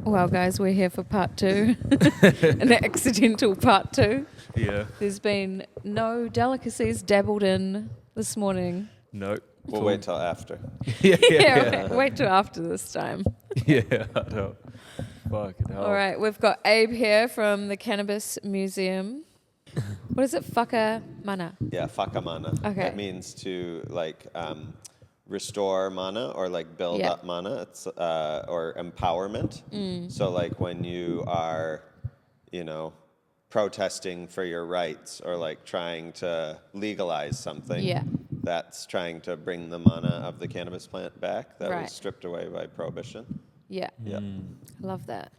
Well, guys, we're here for part two, an accidental part two. Yeah. There's been no delicacies dabbled in this morning. No. We'll wait till after. Yeah, wait till after this time. Yeah, I know. Fucking hell. All right, we've got Abe here from the Cannabis Museum. What is it? Whakamana. Yeah, whakamana. Okay. That means to restore mana or like build Yeah. up mana. It's or empowerment. So like when you are, protesting for your rights or like trying to legalize something. Yeah. That's trying to bring the mana of the cannabis plant back that Right. was stripped away by prohibition. Yeah, Yeah. love that.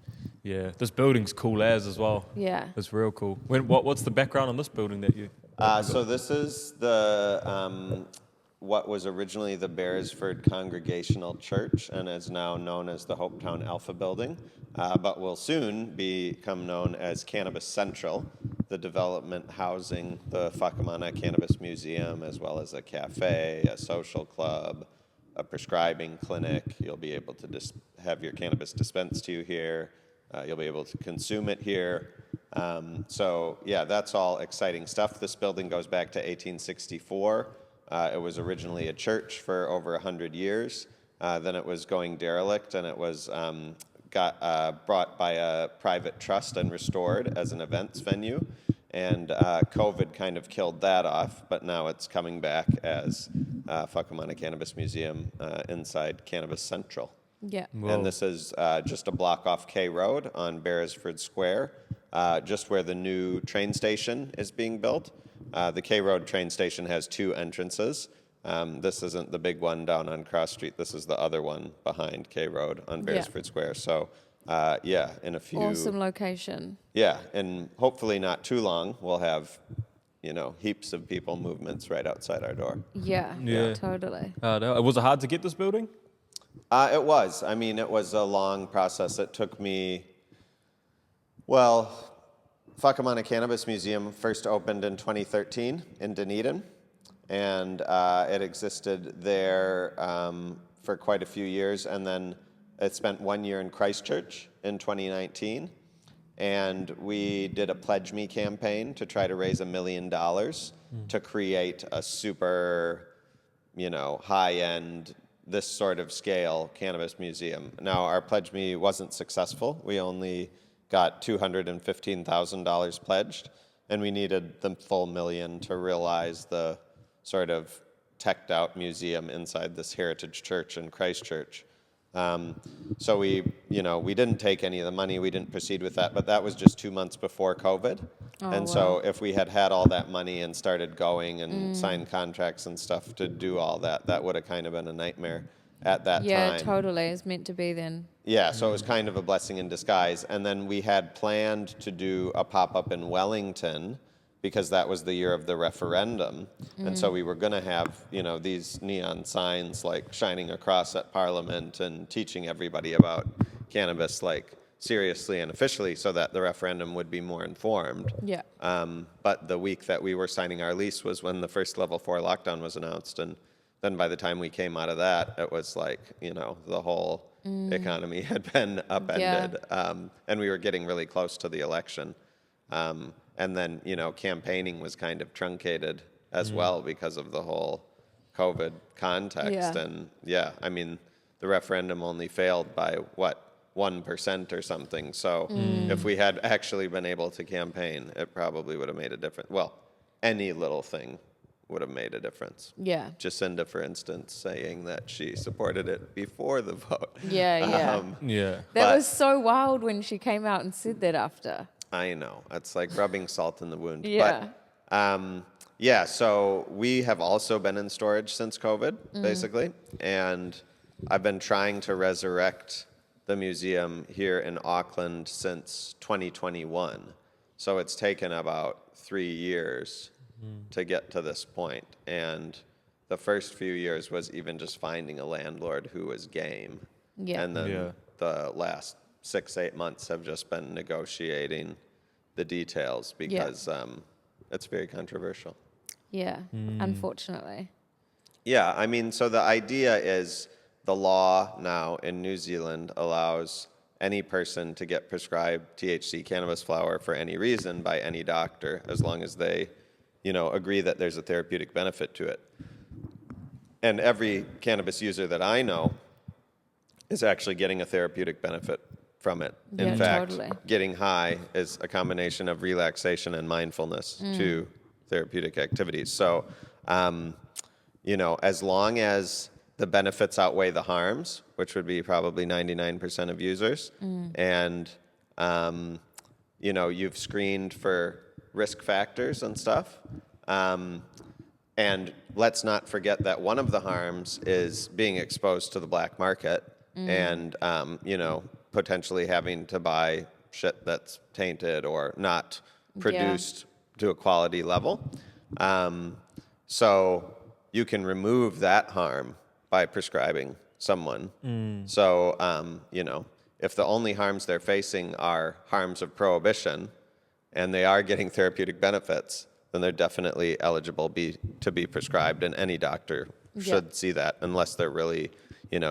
Yeah, this building's cool as well. Yeah. It's real cool. What's the background on this building that you... So this is the what was originally the Beresford Congregational Church and is now known as the Hopetown Alpha Building, but will soon become known as Cannabis Central, the development housing the Whakamana Cannabis Museum, as well as a cafe, a social club, a prescribing clinic. You'll be able to have your cannabis dispensed to you here. You'll be able to consume it here. So yeah, that's all exciting stuff. This building goes back to 1864. It was originally a church for over 100 years. Then it was going derelict, and it was got brought by a private trust and restored as an events venue. And COVID kind of killed that off, but now it's coming back as Whakamana Cannabis Museum inside Cannabis Central. Yeah. Whoa. And this is just a block off K Road on Beresford Square, just where the new train station is being built. The K Road train station has two entrances. This isn't the big one down on Cross Street. This is the other one behind K Road on Beresford Square. So, in a few... Awesome location. Yeah, and hopefully not too long, we'll have, heaps of people movements right outside our door. Yeah, Yeah. totally. Was it hard to get this building? It was. I mean, it was a long process. It took me, Whakamana Cannabis Museum first opened in 2013 in Dunedin, and it existed there for quite a few years, and then it spent 1 year in Christchurch in 2019, and we did a Pledge Me campaign to try to raise $1 million to create a super, high-end, this sort of scale cannabis museum. Now, our Pledge Me wasn't successful. We only got $215,000 pledged, and we needed the full $1 million to realize the sort of teched out museum inside this heritage church in Christchurch. So we didn't take any of the money. We didn't proceed with that, but that was just 2 months before COVID. So if we had all that money and started going and signed contracts and stuff to do all that, that would have kind of been a nightmare at that time. Yeah, totally. It's meant to be then. Yeah, so it was kind of a blessing in disguise. And then we had planned to do a pop-up in Wellington because that was the year of the referendum. And so we were going to have, these neon signs like shining across at Parliament and teaching everybody about cannabis like seriously and officially so that the referendum would be more informed. Yeah. But the week that we were signing our lease was when the first level 4 lockdown was announced. And then by the time we came out of that, it was like, the whole economy had been upended. And we were getting really close to the election. And then, campaigning was kind of truncated as well because of the whole COVID context. Yeah. And the referendum only failed by 1% or something. So if we had actually been able to campaign, it probably would have made a difference. Well, any little thing would have made a difference. Yeah. Jacinda, for instance, saying that she supported it before the vote. Yeah. Yeah. That was so wild when she came out and said that after. I know. It's like rubbing salt in the wound. Yeah. But, so we have also been in storage since COVID, basically. And I've been trying to resurrect the museum here in Auckland since 2021. So it's taken about 3 years to get to this point. And the first few years was even just finding a landlord who was game. Yeah. And then the last 6-8 months have just been negotiating the details because it's very controversial. Yeah, unfortunately. Yeah, so the idea is the law now in New Zealand allows any person to get prescribed THC cannabis flower for any reason by any doctor, as long as they, agree that there's a therapeutic benefit to it. And every cannabis user that I know is actually getting a therapeutic benefit from it. Yeah, In fact, totally. getting high is a combination of relaxation and mindfulness to therapeutic activities. So, as long as the benefits outweigh the harms, which would be probably 99% of users, and, you've screened for risk factors and stuff, and let's not forget that one of the harms is being exposed to the black market and, potentially having to buy shit that's tainted or not produced to a quality level. So you can remove that harm by prescribing someone. So, if the only harms they're facing are harms of prohibition and they are getting therapeutic benefits, then they're definitely eligible to be prescribed, and any doctor should see that, unless they're really,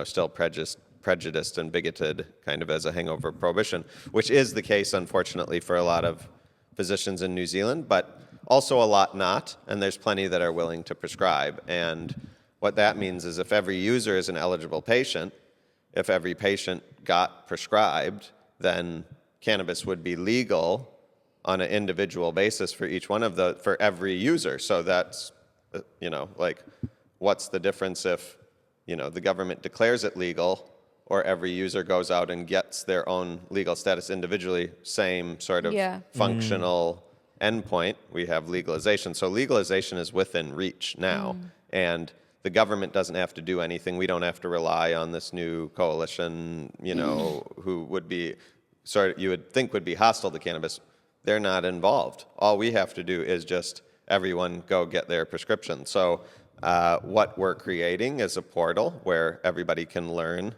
still prejudiced and bigoted, kind of as a hangover of prohibition, which is the case, unfortunately, for a lot of physicians in New Zealand, but also a lot not, and there's plenty that are willing to prescribe. And what that means is if every user is an eligible patient, if every patient got prescribed, then cannabis would be legal on an individual basis for each one of for every user. So that's, what's the difference if, the government declares it legal or every user goes out and gets their own legal status individually, same sort of functional endpoint. We have legalization. So legalization is within reach now. And the government doesn't have to do anything. We don't have to rely on this new coalition, who would be you would think would be hostile to cannabis. They're not involved. All we have to do is just everyone go get their prescription. So what we're creating is a portal where everybody can learn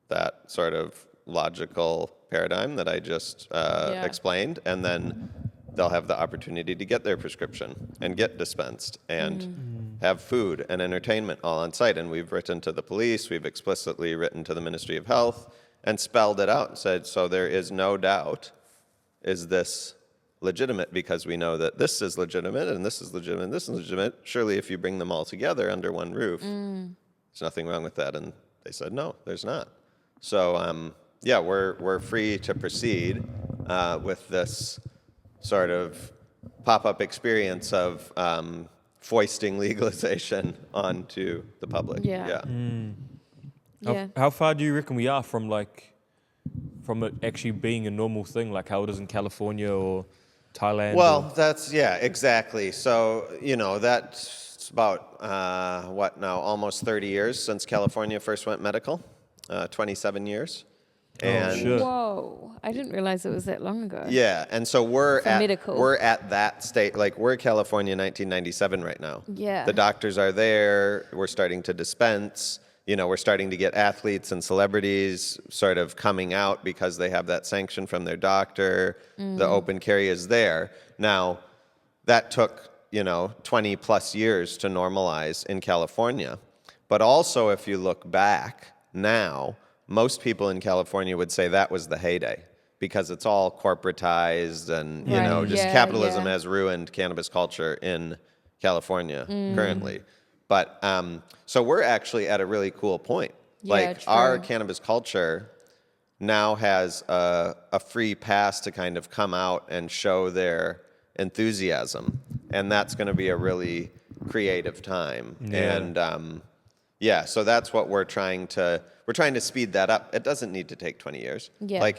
that sort of logical paradigm that I just explained, and then they'll have the opportunity to get their prescription and get dispensed and have food and entertainment all on site. And we've written to the police, we've explicitly written to the Ministry of Health and spelled it out and said, so there is no doubt, is this legitimate? Because we know that this is legitimate and this is legitimate and this is legitimate. Surely if you bring them all together under one roof, there's nothing wrong with that. And they said, no, there's not. So, we're free to proceed with this sort of pop-up experience of foisting legalization onto the public. How far do you reckon we are from it actually being a normal thing, like how it is in California or Thailand? Well, exactly. So, that's about, almost 30 years since California first went medical, 27 years. And shit. Whoa, I didn't realize it was that long ago. Yeah, and so we're medical. at that state, we're California 1997 right now. Yeah. The doctors are there, we're starting to dispense, we're starting to get athletes and celebrities sort of coming out because they have that sanction from their doctor. The open carry is there. Now, that took, 20 plus years to normalize in California. But also, if you look back now, most people in California would say that was the heyday because it's all corporatized and, capitalism has ruined cannabis culture in California currently. But so we're actually at a really cool point. Our cannabis culture now has a free pass to kind of come out and show their enthusiasm. And that's going to be a really creative time. Yeah. And so that's what we're trying to speed that up. It doesn't need to take 20 years. Yeah.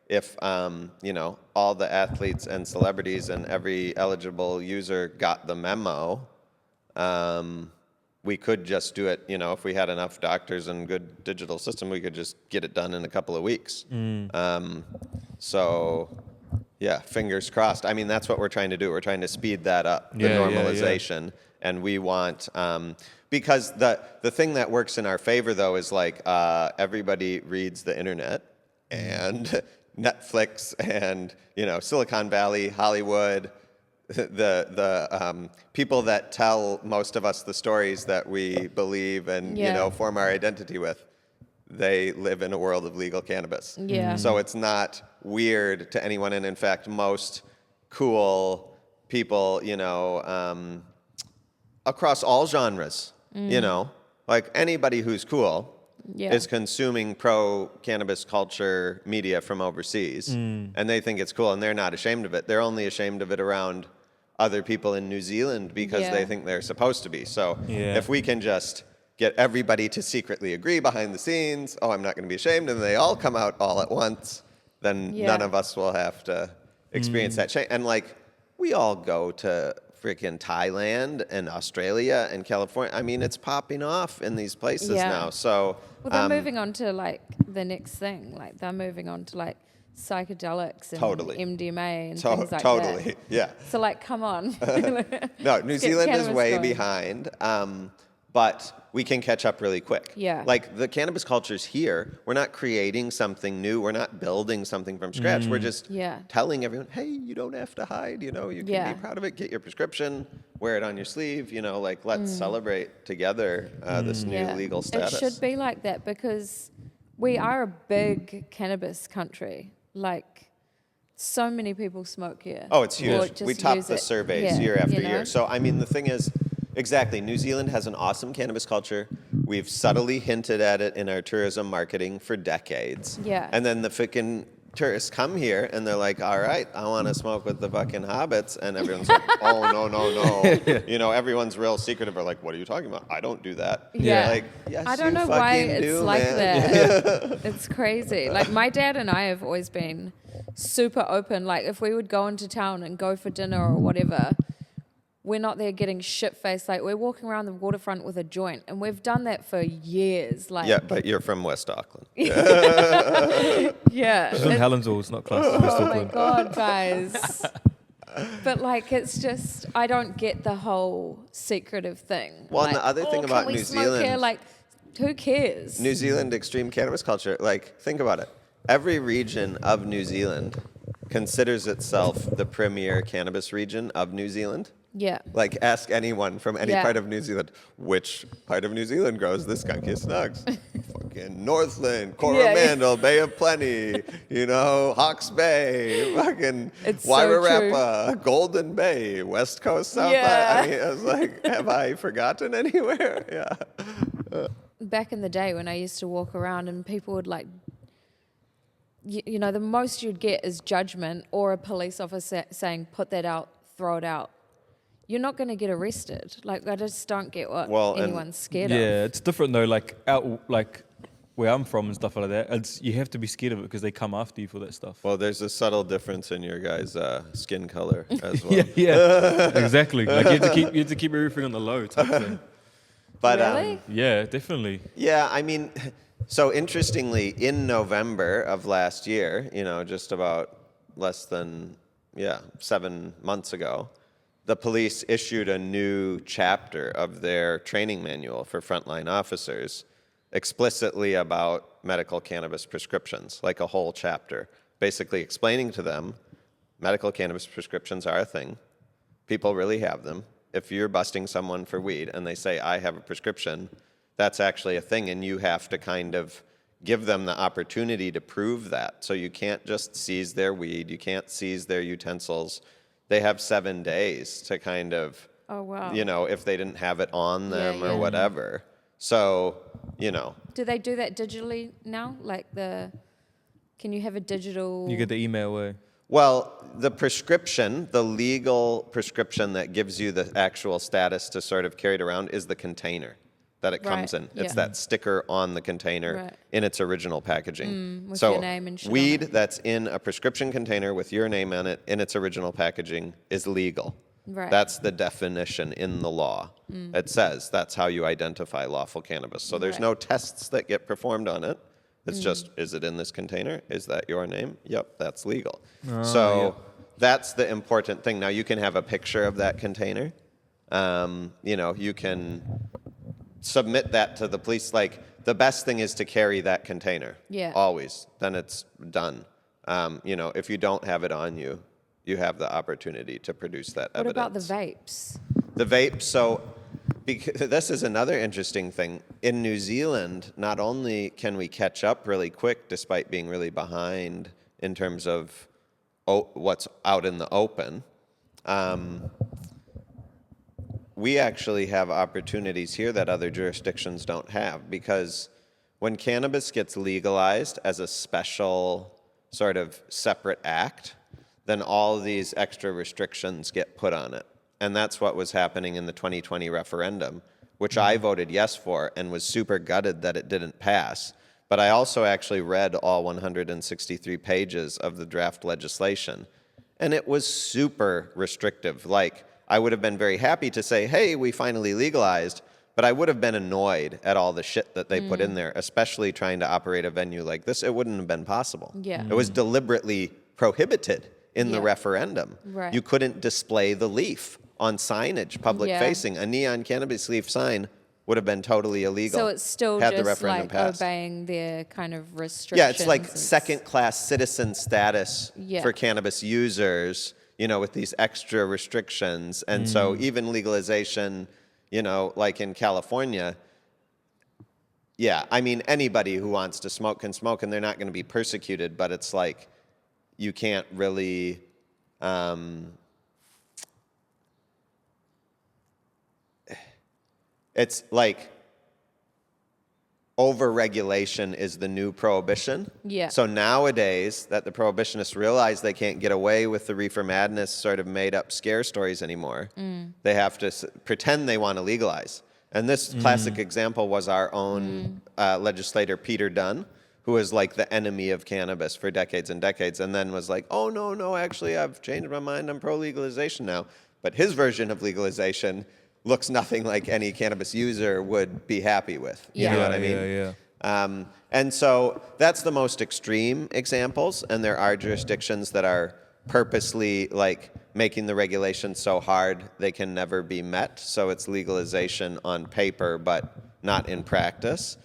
If, all the athletes and celebrities and every eligible user got the memo, we could just do it, if we had enough doctors and good digital system, we could just get it done in a couple of weeks. Fingers crossed. I mean, that's what we're trying to do. We're trying to speed that up, the normalization. And we want, because the thing that works in our favor, though, is everybody reads the internet and Netflix and, Silicon Valley, Hollywood, the people that tell most of us the stories that we believe and, form our identity with. they live in a world of legal cannabis. Yeah. So it's not weird to anyone. And in fact, most cool people, across all genres, like anybody who's cool is consuming pro-cannabis culture media from overseas. And they think it's cool, and they're not ashamed of it. They're only ashamed of it around other people in New Zealand because they think they're supposed to be. So if we can just get everybody to secretly agree behind the scenes, I'm not going to be ashamed, and they all come out all at once, then none of us will have to experience that change. And like, we all go to freaking Thailand and Australia and California. I mean, it's popping off in these places now. So, well, they're moving on to like the next thing. Like they're moving on to like psychedelics and MDMA and things like that. Totally, yeah. So like, come on. No, New Zealand is way going. behind, but we can catch up really quick. Yeah. Like the cannabis culture's here. We're not creating something new. We're not building something from scratch. We're just telling everyone, hey, you don't have to hide. You can be proud of it. Get your prescription. Wear it on your sleeve. Like let's celebrate together this new legal status. It should be like that because we are a big cannabis country. Like, so many people smoke here. Oh, it's huge. We top the surveys year after year. So, I mean, the thing is, exactly, New Zealand has an awesome cannabis culture. We've subtly hinted at it in our tourism marketing for decades. Yeah. And then the freaking tourists come here and they're like, all right, I want to smoke with the fucking hobbits. And everyone's like, oh, no. Everyone's real secretive. Are like, what are you talking about? I don't do that. Yeah. Like, yes, I don't know why it's like that. It's crazy. Like, my dad and I have always been super open. Like, if we would go into town and go for dinner or whatever, we're not there getting shit-faced. Like, we're walking around the waterfront with a joint, and we've done that for years. Like, yeah, but you're from West Auckland. Yeah. She's in Helensville, it's not close to West Oh, my Auckland. God, guys. But, like, it's just, I don't get the whole secretive thing. Well, like, and the other thing about can we New smoke Zealand... Here? Like, who cares? New Zealand extreme cannabis culture, like, think about it. Every region of New Zealand considers itself the premier cannabis region of New Zealand. Yeah. Like, ask anyone from any part of New Zealand, which part of New Zealand grows the skunkiest nugs? Fucking Northland, Coromandel, Bay of Plenty, Hawke's Bay, fucking It's Wairarapa, Golden Bay, West Coast, South. Yeah. I mean, I was like, have I forgotten anywhere? Yeah. Back in the day when I used to walk around and people would like, the most you'd get is judgment or a police officer saying, put that out, throw it out. You're not going to get arrested. Like, I just don't get what anyone's scared of. Yeah, it's different though. Like where I'm from and stuff like that. You have to be scared of it because they come after you for that stuff. Well, there's a subtle difference in your guys' skin color as well. yeah, exactly. Like you have to keep everything on the low type thing. But Really? Yeah, definitely. yeah, I mean, so interestingly, in November of last year, just about less than 7 months ago, the police issued a new chapter of their training manual for frontline officers explicitly about medical cannabis prescriptions, like a whole chapter, basically explaining to them medical cannabis prescriptions are a thing. People really have them. If you're busting someone for weed and they say, I have a prescription, that's actually a thing, and you have to kind of give them the opportunity to prove that. So you can't just seize their weed, you can't seize their utensils. They have 7 days to kind of, if they didn't have it on them or whatever. So, Do they do that digitally now? Like can you have a digital... You get the email way. Well, the prescription, the legal prescription that gives you the actual status to sort of carry it around is the container that it comes in. It's that sticker on the container in its original packaging. With so your name and shit weed on it. that's in a prescription container with your name on it in its original packaging is legal. Right. That's the definition in the law. It says that's how you identify lawful cannabis. So there's no tests that get performed on it. It's just, is it in this container? Is that your name? Yep, that's legal. That's the important thing. Now, you can have a picture of that container. You can submit that to the police. Like, the best thing is to carry that container. Yeah. Always. Then it's done. If you don't have it on you, you have the opportunity to produce that evidence. What about the vapes? The vape, so Because this is another interesting thing. In New Zealand, not only can we catch up really quick despite being really behind in terms of what's out in the open, we actually have opportunities here that other jurisdictions don't have, because when cannabis gets legalized as a special sort of separate act, then all these extra restrictions get put on it. And that's what was happening in the 2020 referendum, which I voted yes for and was super gutted that it didn't pass. But I also actually read all 163 pages of the draft legislation, and it was super restrictive. Like, I would have been very happy to say, hey, we finally legalized, but I would have been annoyed at all the shit that they put in there, especially trying to operate a venue like this. It wouldn't have been possible. Yeah. It was deliberately prohibited in the referendum. Right. You couldn't display the leaf on signage, public facing. A neon cannabis leaf sign would have been totally illegal. So it's still had the just referendum like passed. obeying their kind of restrictions. Yeah, it's like second-class citizen status Yeah. for cannabis users, you know, with these extra restrictions. And so even legalization, you know, like in California, yeah, I mean, anybody who wants to smoke can smoke, and they're not going to be persecuted, but it's like you can't really... it's like over-regulation is the new prohibition. Yeah. So nowadays that the prohibitionists realize they can't get away with the reefer madness sort of made-up scare stories anymore, they have to pretend they want to legalize. And this classic example was our own legislator, Peter Dunn, who was like the enemy of cannabis for decades and decades, and then was like, oh, no, actually, I've changed my mind. I'm pro-legalization now. But his version of legalization looks nothing like any cannabis user would be happy with. You know what I mean? Yeah. And so that's the most extreme examples, and there are jurisdictions that are purposely like making the regulations so hard they can never be met. So it's legalization on paper, but not in practice.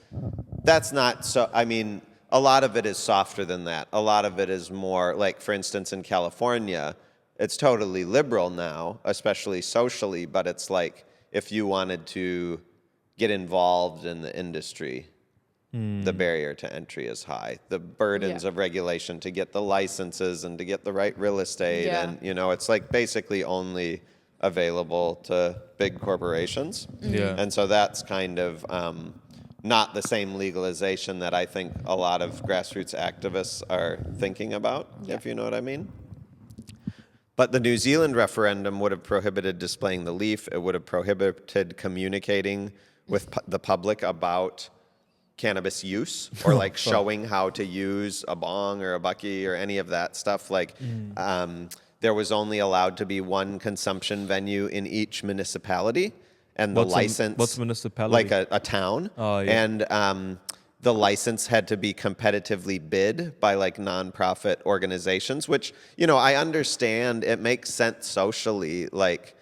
That's not so, I mean, a lot of it is softer than that. A lot of it is more like, for instance, in California, it's totally liberal now, especially socially, but it's like, if you wanted to get involved in the industry, the barrier to entry is high. The burdens of regulation to get the licenses and to get the right real estate. And, you know, it's like basically only available to big corporations. Yeah. And so that's kind of not the same legalization that I think a lot of grassroots activists are thinking about, if you know what I mean. But the New Zealand referendum would have prohibited displaying the leaf. It would have prohibited communicating with the public about cannabis use, or like showing how to use a bong or a bucky or any of that stuff. Like there was only allowed to be one consumption venue in each municipality, and the license... what's municipality? Like a town. Oh, yeah. And the license had to be competitively bid by like nonprofit organizations, which, you know, I understand it makes sense socially, like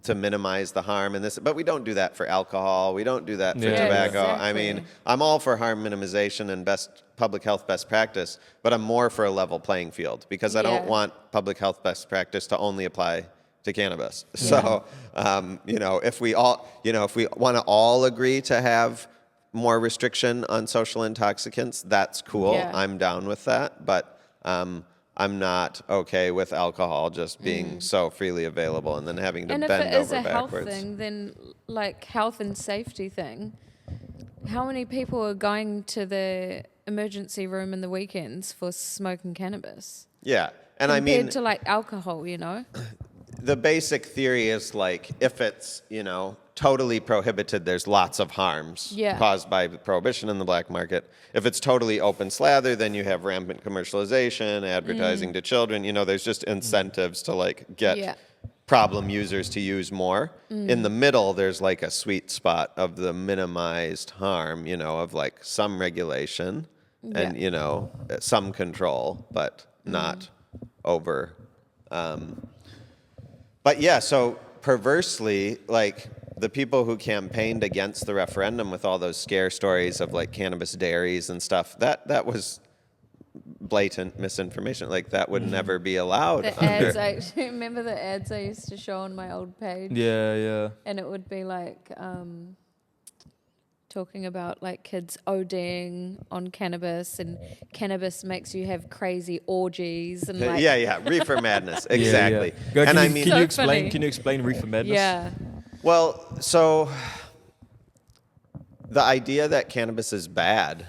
to minimize the harm in this, but we don't do that for alcohol. We don't do that for tobacco. Exactly. I mean, I'm all for harm minimization and best public health best practice, but I'm more for a level playing field, because I don't want public health best practice to only apply to cannabis. So, you know, if we all, you know, if we want to all agree to have more restriction on social intoxicants, that's cool. I'm down with that, but I'm not okay with alcohol just being so freely available and then having to bend over backwards. And if it is a health thing, then like health and safety thing, how many people are going to the emergency room in the weekends for smoking cannabis? Yeah, and I mean, compared to like alcohol, you know? The basic theory is like, if it's, you know, totally prohibited, there's lots of harms caused by prohibition in the black market. If it's totally open slather, then you have rampant commercialization, advertising to children. You know, there's just incentives to like get problem users to use more. In the middle, there's like a sweet spot of the minimized harm, you know, of like some regulation and, you know, some control, but not over. But yeah, so perversely, like the people who campaigned against the referendum with all those scare stories of like cannabis dairies and stuff, that was blatant misinformation. Like that would never be allowed. The ads, actually, remember the ads I used to show on my old page? Yeah. And it would be like talking about like kids ODing on cannabis, and cannabis makes you have crazy orgies and like reefer madness, exactly. Yeah. And I can mean, you So explain? funny. Can you explain reefer madness? yeah, well, so the idea that cannabis is bad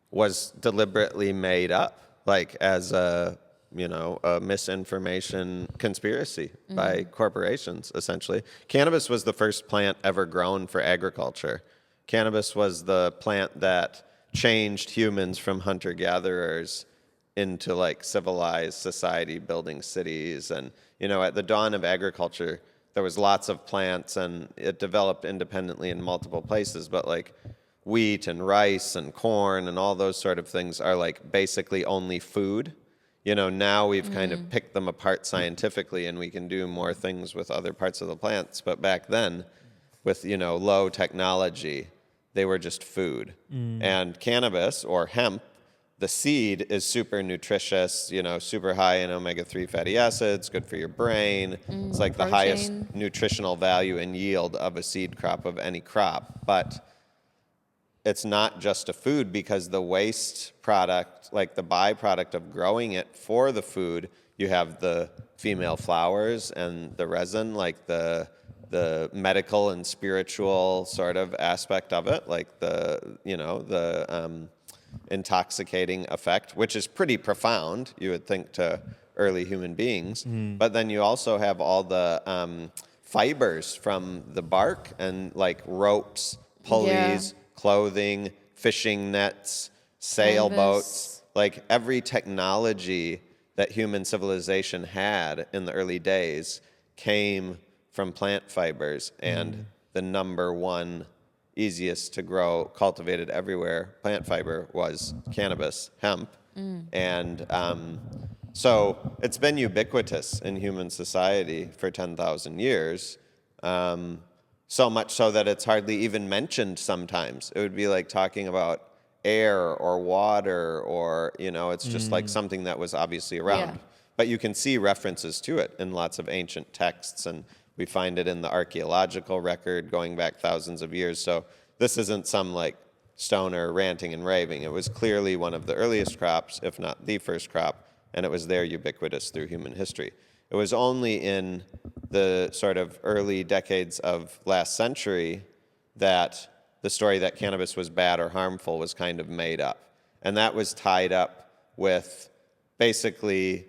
was deliberately made up, like as a misinformation conspiracy by corporations, essentially. Cannabis was the first plant ever grown for agriculture. Cannabis was the plant that changed humans from hunter-gatherers into like civilized society, building cities. And, at the dawn of agriculture, there was lots of plants and it developed independently in multiple places, but like wheat and rice and corn and all those sort of things are like basically only food. Now we've kind of picked them apart scientifically and we can do more things with other parts of the plants. But back then, with, low technology, they were just food. And cannabis or hemp, the seed is super nutritious, super high in omega-3 fatty acids, good for your brain. It's like the highest nutritional value and yield of a seed crop of any crop. But it's not just a food, because the waste product, like the byproduct of growing it for the food, you have the female flowers and the resin, like the medical and spiritual sort of aspect of it, like the intoxicating effect, which is pretty profound, you would think, to early human beings. But then you also have all the fibers from the bark and like ropes, pulleys, clothing, fishing nets, sailboats, like every technology that human civilization had in the early days came from plant fibers. And the number one easiest to grow, cultivated everywhere plant fiber was cannabis, hemp. And so it's been ubiquitous in human society for 10,000 years. So much so that it's hardly even mentioned sometimes. It would be like talking about air or water or, it's just like something that was obviously around. But you can see references to it in lots of ancient texts, and we find it in the archaeological record going back thousands of years. So this isn't some like stoner ranting and raving. It was clearly one of the earliest crops, if not the first crop, and it was there ubiquitous through human history. It was only in the sort of early decades of last century that the story that cannabis was bad or harmful was kind of made up. And that was tied up with basically...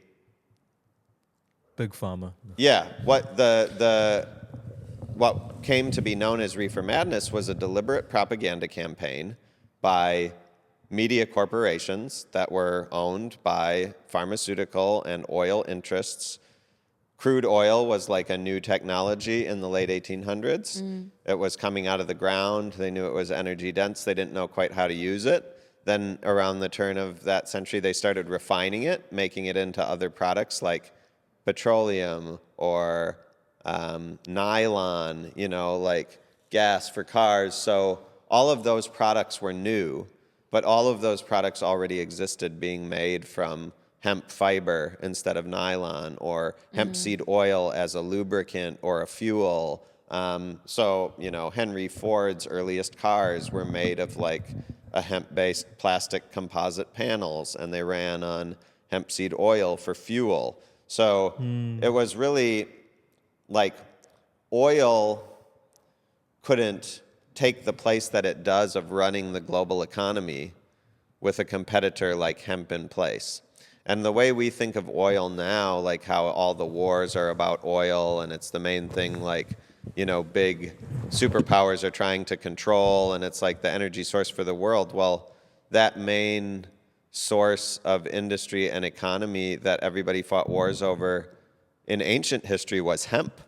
Big Pharma. Yeah, what what came to be known as reefer madness was a deliberate propaganda campaign by media corporations that were owned by pharmaceutical and oil interests. Crude oil was like a new technology in the late 1800s. It was coming out of the ground. They knew it was energy dense. They didn't know quite how to use it. Then around the turn of that century, they started refining it, making it into other products like petroleum or nylon, like gas for cars. So all of those products were new, but all of those products already existed, being made from hemp fiber instead of nylon, or hemp seed oil as a lubricant or a fuel. So, Henry Ford's earliest cars were made of like a hemp-based plastic composite panels, and they ran on hemp seed oil for fuel. So it was really like oil couldn't take the place that it does of running the global economy with a competitor like hemp in place. And the way we think of oil now, like how all the wars are about oil and it's the main thing, like, big superpowers are trying to control, and it's like the energy source for the world. Well, that main source of industry and economy that everybody fought wars over in ancient history was hemp.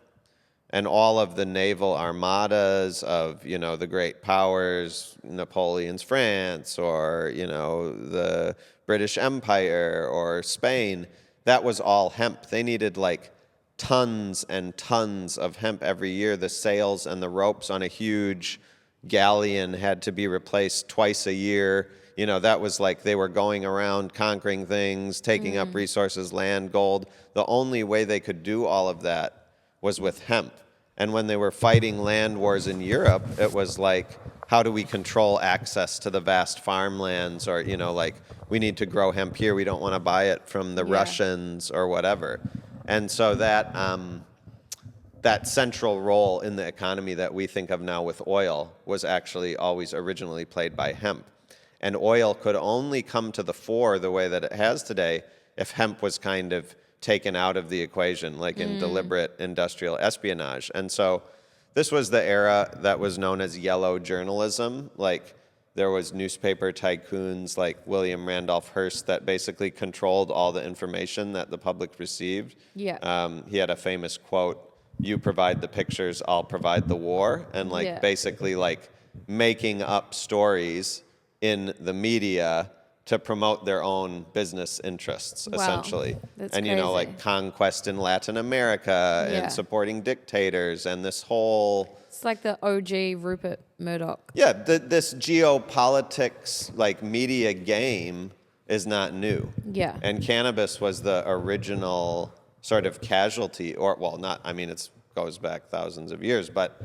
And all of the naval armadas of, the great powers, Napoleon's France, or, the British Empire or Spain, that was all hemp. They needed like tons and tons of hemp every year. The sails and the ropes on a huge galleon had to be replaced twice a year. that was like they were going around conquering things, taking up resources, land, gold. The only way they could do all of that was with hemp. And when they were fighting land wars in Europe, it was like, how do we control access to the vast farmlands? Or, like, we need to grow hemp here. We don't want to buy it from the Russians or whatever. And so that central role in the economy that we think of now with oil was actually always originally played by hemp. And oil could only come to the fore the way that it has today if hemp was kind of taken out of the equation, like in deliberate industrial espionage. And so this was the era that was known as yellow journalism. Like, there was newspaper tycoons like William Randolph Hearst that basically controlled all the information that the public received. Yeah. He had a famous quote, "You provide the pictures, I'll provide the war," and basically like making up stories in the media to promote their own business interests, essentially. That's and, crazy. Like conquest in Latin America and supporting dictators and this whole... It's like the OG Rupert Murdoch. Yeah, this geopolitics, like media game is not new. Yeah. And cannabis was the original sort of casualty, or, well, not, I mean, it goes back thousands of years, but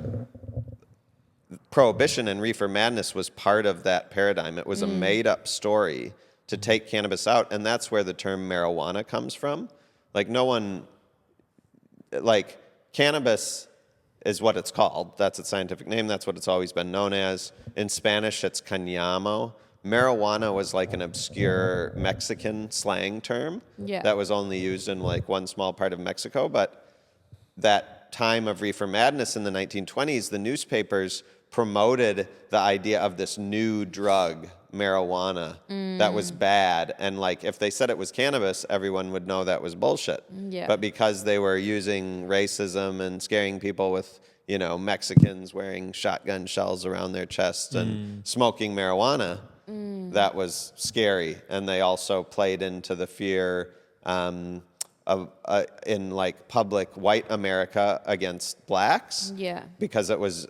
Prohibition and reefer madness was part of that paradigm. It was a made-up story to take cannabis out, and that's where the term marijuana comes from. Like, no one, like, cannabis is what it's called. That's its scientific name. That's what it's always been known as. In Spanish, it's cañamo. Marijuana was like an obscure Mexican slang term that was only used in like one small part of Mexico. But that time of reefer madness in the 1920s, the newspapers promoted the idea of this new drug, marijuana, that was bad. And like, if they said it was cannabis, everyone would know that was bullshit. Yeah. But because they were using racism and scaring people with, Mexicans wearing shotgun shells around their chests and smoking marijuana, that was scary. And they also played into the fear in like public white America against blacks. Yeah. Because it was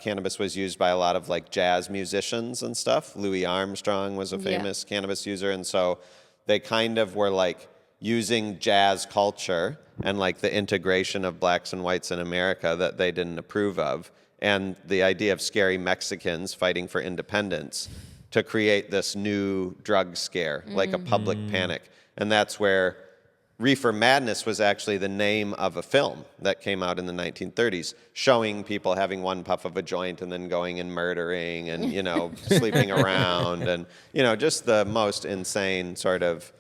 cannabis was used by a lot of like jazz musicians and stuff. Louis Armstrong was a famous cannabis user, and so they kind of were like using jazz culture and like the integration of blacks and whites in America that they didn't approve of, and the idea of scary Mexicans fighting for independence to create this new drug scare, like a public panic. And that's where Reefer Madness was actually the name of a film that came out in the 1930s, showing people having one puff of a joint and then going and murdering and, sleeping around and, just the most insane sort of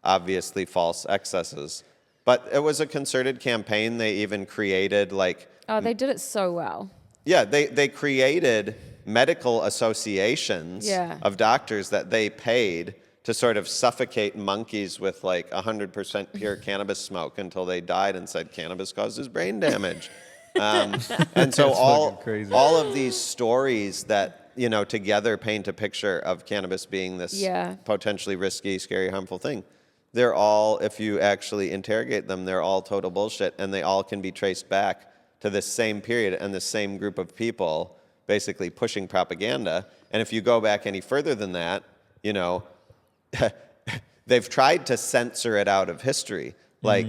obviously false excesses. But it was a concerted campaign. They even created like... Oh, they did it so well. Yeah, they created medical associations of doctors that they paid to sort of suffocate monkeys with like 100% pure cannabis smoke until they died and said cannabis causes brain damage. And so all of these stories that, together paint a picture of cannabis being this potentially risky, scary, harmful thing. They're all, if you actually interrogate them, they're all total bullshit, and they all can be traced back to this same period and the same group of people basically pushing propaganda. And if you go back any further than that, they've tried to censor it out of history. Like,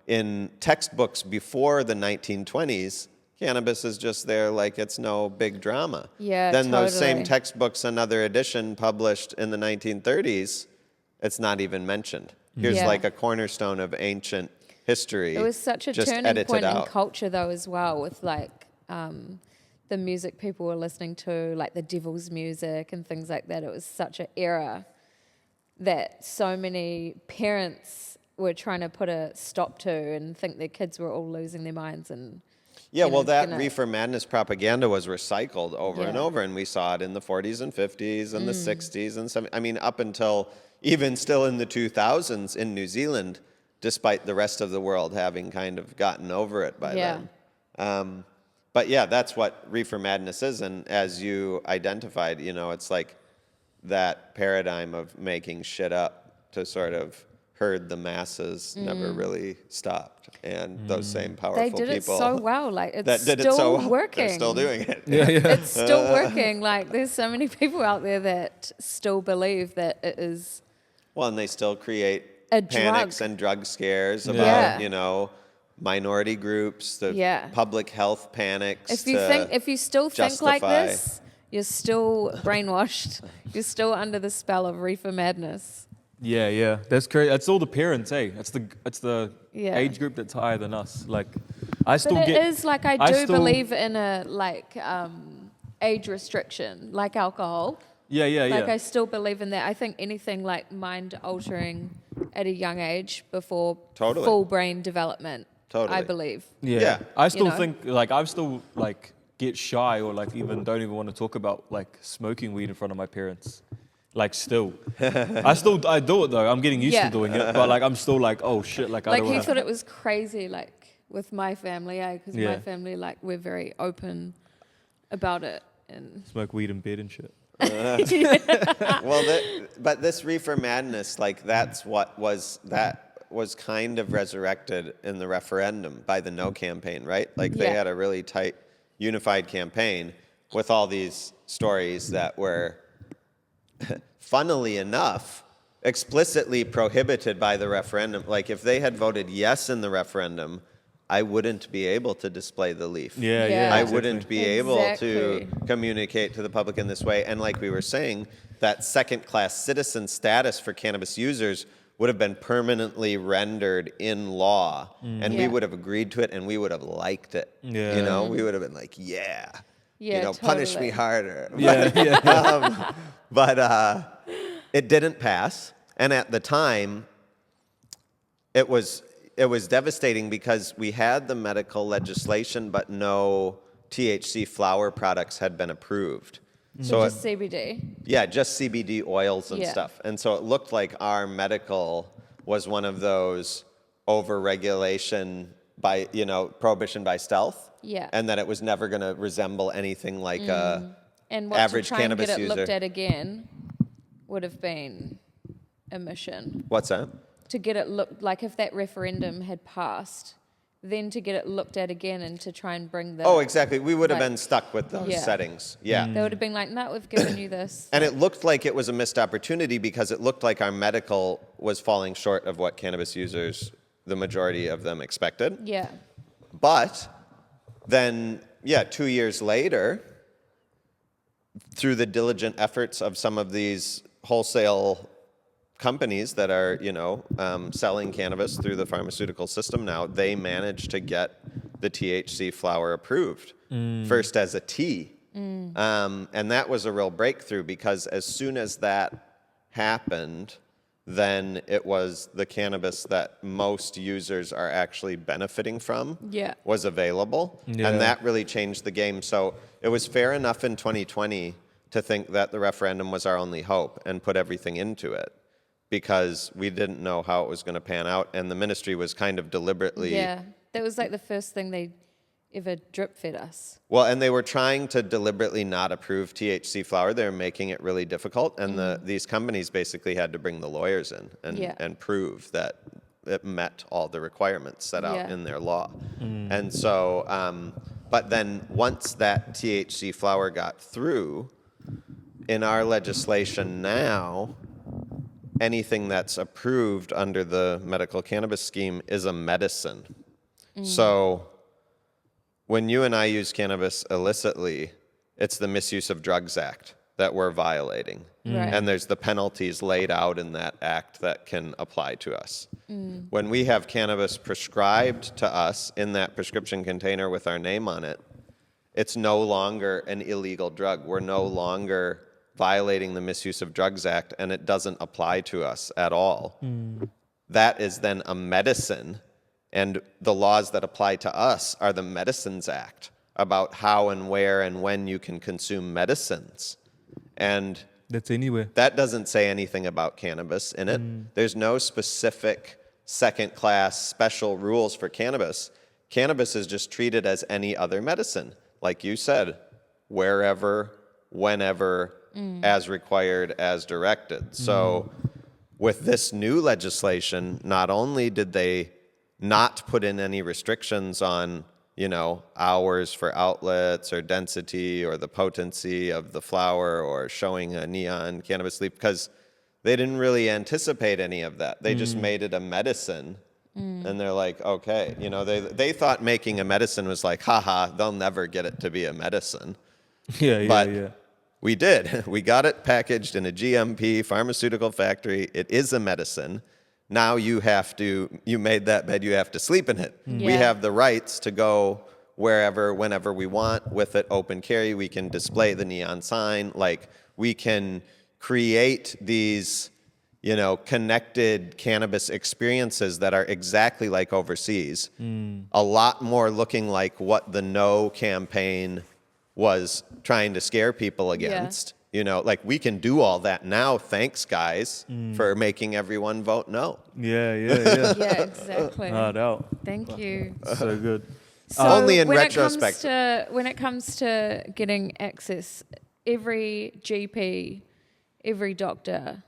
in textbooks before the 1920s, cannabis is just there like it's no big drama. Yeah, then those same textbooks, another edition published in the 1930s, it's not even mentioned. Here's like a cornerstone of ancient history. It was such a turning point in culture, though, as well, with like the music people were listening to, like the devil's music and things like that. It was such an era that so many parents were trying to put a stop to and think their kids were all losing their minds. And that reefer madness propaganda was recycled over and over, and we saw it in the 40s and 50s and the 60s and 70s. I mean, up until even still in the 2000s in New Zealand, despite the rest of the world having kind of gotten over it by then. But yeah, that's what reefer madness is, and as you identified, it's like that paradigm of making shit up to sort of heard the masses never really stopped. And those same powerful They people. did it so well. Like, it's that did still it so well. working. They're still doing it. It's still working. Like, there's so many people out there that still believe that it is Well, and they still create a panics drug. and drug scares about, Yeah. you know, minority groups, the Yeah. public health panics. If you still think like justify- this, you're still brainwashed. You're still under the spell of reefer madness. Yeah. That's crazy. That's all the parents, eh? It's the Yeah. age group that's higher than us. Like, I But still it get. is like, I do believe in a age restriction, like alcohol. Yeah. Like, I still believe in that. I think anything like mind altering at a young age before Totally. full brain development. Totally. I believe. Yeah. I still know? think, like, I'm still, like, get shy or, like, don't even want to talk about, like, smoking weed in front of my parents. Like, still. I do it, though. I'm getting used Yeah. to doing it. But, like, I'm still like, oh, shit. Like, I Like, don't he want thought it was crazy, like, with my family, because Yeah. my family, like, we're very open about it. And smoke weed in bed and shit. Well, but this reefer madness, like that was kind of resurrected in the referendum by the No campaign, right? Like they Yeah. had a really tight, unified campaign with all these stories that were, funnily enough, explicitly prohibited by the referendum. Like if they had voted yes in the referendum, I wouldn't be able to display the leaf. Yeah. Yeah. I Exactly. wouldn't be able to Exactly. communicate to the public in this way. And like we were saying, that second-class citizen status for cannabis users would have been permanently rendered in law. And we Yeah. would have agreed to it and we would have liked it. Yeah. You know, we would have been like, yeah, Yeah, you know, punish me totally. harder. Yeah. But it didn't pass. And at the time, it was devastating because we had the medical legislation, but no THC flower products had been approved. So just CBD. yeah, just CBD oils and Yeah. stuff. And so it looked like our medical was one of those over-regulation by, prohibition by stealth. Yeah. And that it was never going to resemble anything like And average to try and cannabis get it looked user. at again would have been a mission. What's that? To get it looked like if that referendum had passed, then to get it looked at again and to try and bring the... Oh, exactly. We would have like- been stuck with those Yeah. settings. Yeah. They would have been like, no, we've given you this. And it looked like it was a missed opportunity because it looked like our medical was falling short of what cannabis users, the majority of them, expected. Yeah. But then, 2 years later, through the diligent efforts of some of these wholesale companies that are, selling cannabis through the pharmaceutical system now, they managed to get the THC flower approved, first as a tea. And that was a real breakthrough because as soon as that happened, then it was the cannabis that most users are actually benefiting from Yeah. was available. Yeah. And that really changed the game. So it was fair enough in 2020 to think that the referendum was our only hope and put everything into it because we didn't know how it was going to pan out. And the ministry was kind of deliberately... Yeah. That was like the first thing they ever drip fed us. Well, and they were trying to deliberately not approve THC flower. They were making it really difficult. And these companies basically had to bring the lawyers in and prove that it met all the requirements set out Yeah. in their law. And so, but then once that THC flower got through, in our legislation now, anything that's approved under the medical cannabis scheme is a medicine. So when you and I use cannabis illicitly, it's the Misuse of Drugs Act that we're violating. Right. And there's the penalties laid out in that act that can apply to us. When we have cannabis prescribed to us in that prescription container with our name on it, it's no longer an illegal drug. We're no longer violating the Misuse of Drugs Act, and it doesn't apply to us at all. That is then a medicine, and the laws that apply to us are the Medicines Act about how and where and when you can consume medicines. And That's anywhere. that doesn't say anything about cannabis in it. There's no specific second-class special rules for cannabis. Cannabis is just treated as any other medicine. Like you said, wherever, whenever, as required, as directed. So with this new legislation, not only did they not put in any restrictions on, hours for outlets or density or the potency of the flower or showing a neon cannabis leaf, because they didn't really anticipate any of that. They just made it a medicine. And they're like, okay, they thought making a medicine was like, haha, they'll never get it to be a medicine. But we did. We got it packaged in a GMP pharmaceutical factory. It is a medicine. Now you made that bed, you have to sleep in it. We have the rights to go wherever, whenever we want with it, open carry. We can display the neon sign. Like, we can create these, connected cannabis experiences that are exactly like overseas. A lot more looking like what the No campaign was trying to scare people against. Like, we can do all that now. Thanks, guys, for making everyone vote no. Yeah. Yeah, exactly. No doubt. Thank you. So good. So Only in when retrospect. When it comes to getting access, every GP, every doctor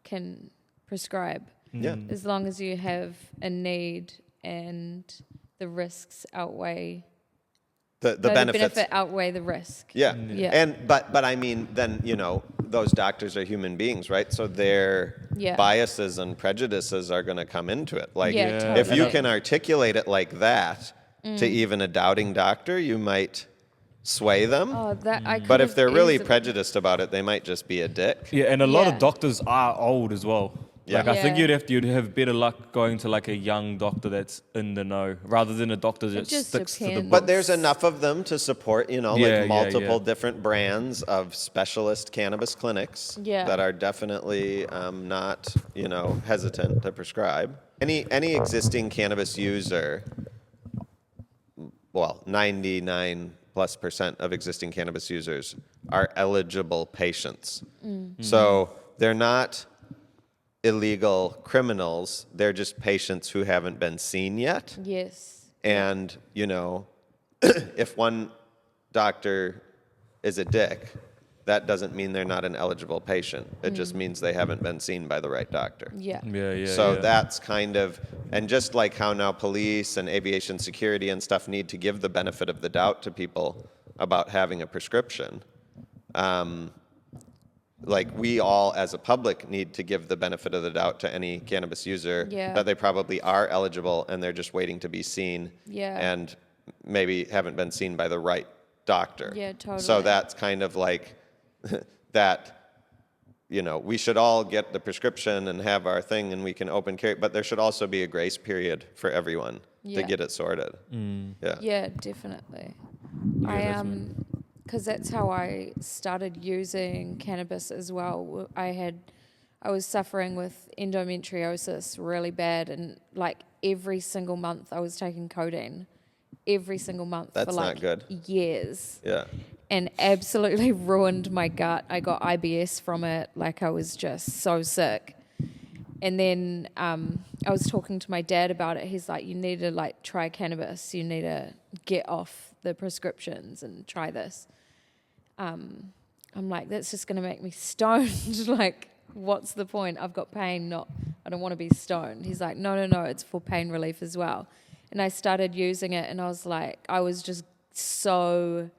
can prescribe. Yeah. As long as you have a need and the risks outweigh The benefits. The benefit outweigh the risk. Yeah. Yeah. And but I mean, then those doctors are human beings, right? So their biases and prejudices are going to come into it. Like, Totally. if you can articulate it like that to even a doubting doctor, you might sway them. Oh, that I could But if have they're really easily- prejudiced about it, they might just be a dick. Yeah, and a lot Yeah. of doctors are old as well. Yeah. Like, I think Yeah. you'd have better luck going to like a young doctor that's in the know rather than a doctor that just sticks to the depends. book. But there's enough of them to support, multiple different brands of specialist cannabis clinics that are definitely not, hesitant to prescribe. Any existing cannabis user, 99+% of existing cannabis users are eligible patients. So they're not illegal criminals. They're just patients who haven't been seen yet. Yes. And, if one doctor is a dick, that doesn't mean they're not an eligible patient. It just means they haven't been seen by the right doctor. Yeah. So that's kind of, and just like how now police and aviation security and stuff need to give the benefit of the doubt to people about having a prescription, like, we all as a public need to give the benefit of the doubt to any cannabis user that they probably are eligible and they're just waiting to be seen and maybe haven't been seen by the right doctor. Yeah, totally. So that's kind of like that, we should all get the prescription and have our thing and we can open carry, but there should also be a grace period for everyone to get it sorted. Yeah, definitely. Because that's how I started using cannabis as well. I was suffering with endometriosis really bad, and like every single month I was taking codeine. Every single month That's for like not good. years. Yeah. And absolutely ruined my gut. I got IBS from it. Like, I was just so sick. And then I was talking to my dad about it. He's like, you need to like try cannabis. You need to get off the prescriptions and try this. I'm like, that's just going to make me stoned. Like, what's the point? I've got pain. I don't want to be stoned. He's like, no, it's for pain relief as well. And I started using it, and I was just so,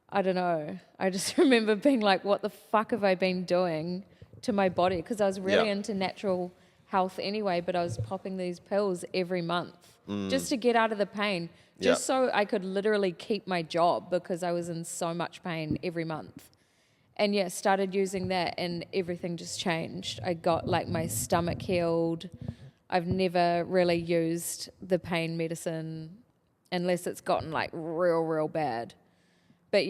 I don't know. I just remember being like, what the fuck have I been doing to my body? Because I was really into natural health anyway, but I was popping these pills every month just to get out of the pain, just so I could literally keep my job because I was in so much pain every month. And started using that, and everything just changed. I got like my stomach healed. I've never really used the pain medicine unless it's gotten like real, real bad. But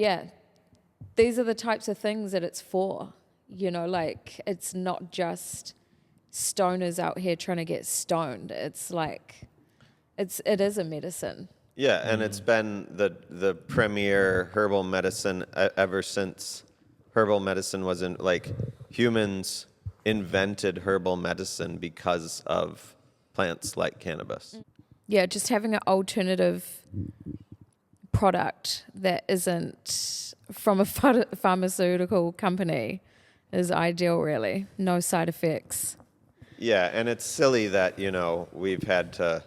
these are the types of things that it's for. Like, it's not just stoners out here trying to get stoned. It's like, it is a medicine. Yeah, and it's been the premier herbal medicine ever since herbal medicine wasn't, like, humans invented herbal medicine because of plants like cannabis. Yeah, just having an alternative product that isn't from a pharmaceutical company is ideal, really. No side effects. Yeah, and it's silly that, we've had to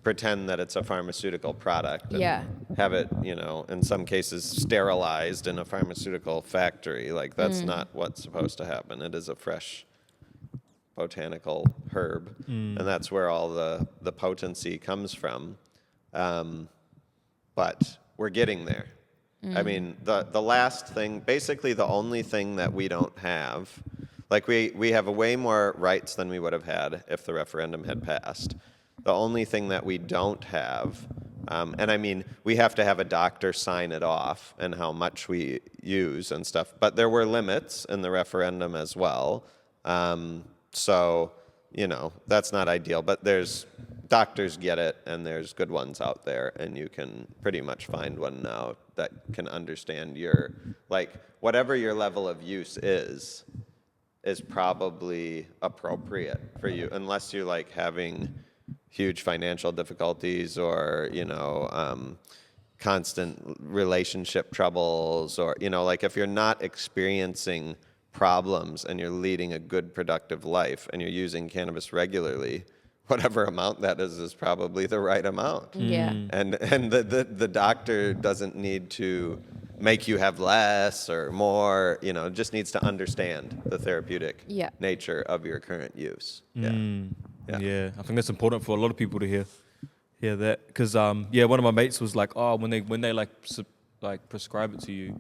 pretend that it's a pharmaceutical product and have it, in some cases sterilized in a pharmaceutical factory. Like, that's not what's supposed to happen. It is a fresh botanical herb, and that's where all the potency comes from. But we're getting there. I mean, the last thing, basically the only thing that we don't have, like we have a way more rights than we would have had if the referendum had passed. The only thing that we don't have, and I mean, we have to have a doctor sign it off and how much we use and stuff, but there were limits in the referendum as well. So, that's not ideal, but doctors get it, and there's good ones out there, and you can pretty much find one now that can understand whatever your level of use is probably appropriate for you, unless you're like having huge financial difficulties or, constant relationship troubles, or, like if you're not experiencing problems and you're leading a good, productive life and you're using cannabis regularly, whatever amount that is probably the right amount. Yeah. And the doctor doesn't need to make you have less or more, just needs to understand the therapeutic nature of your current use. Yeah, I think that's important for a lot of people to hear that, because one of my mates was like, oh, when they prescribe it to you,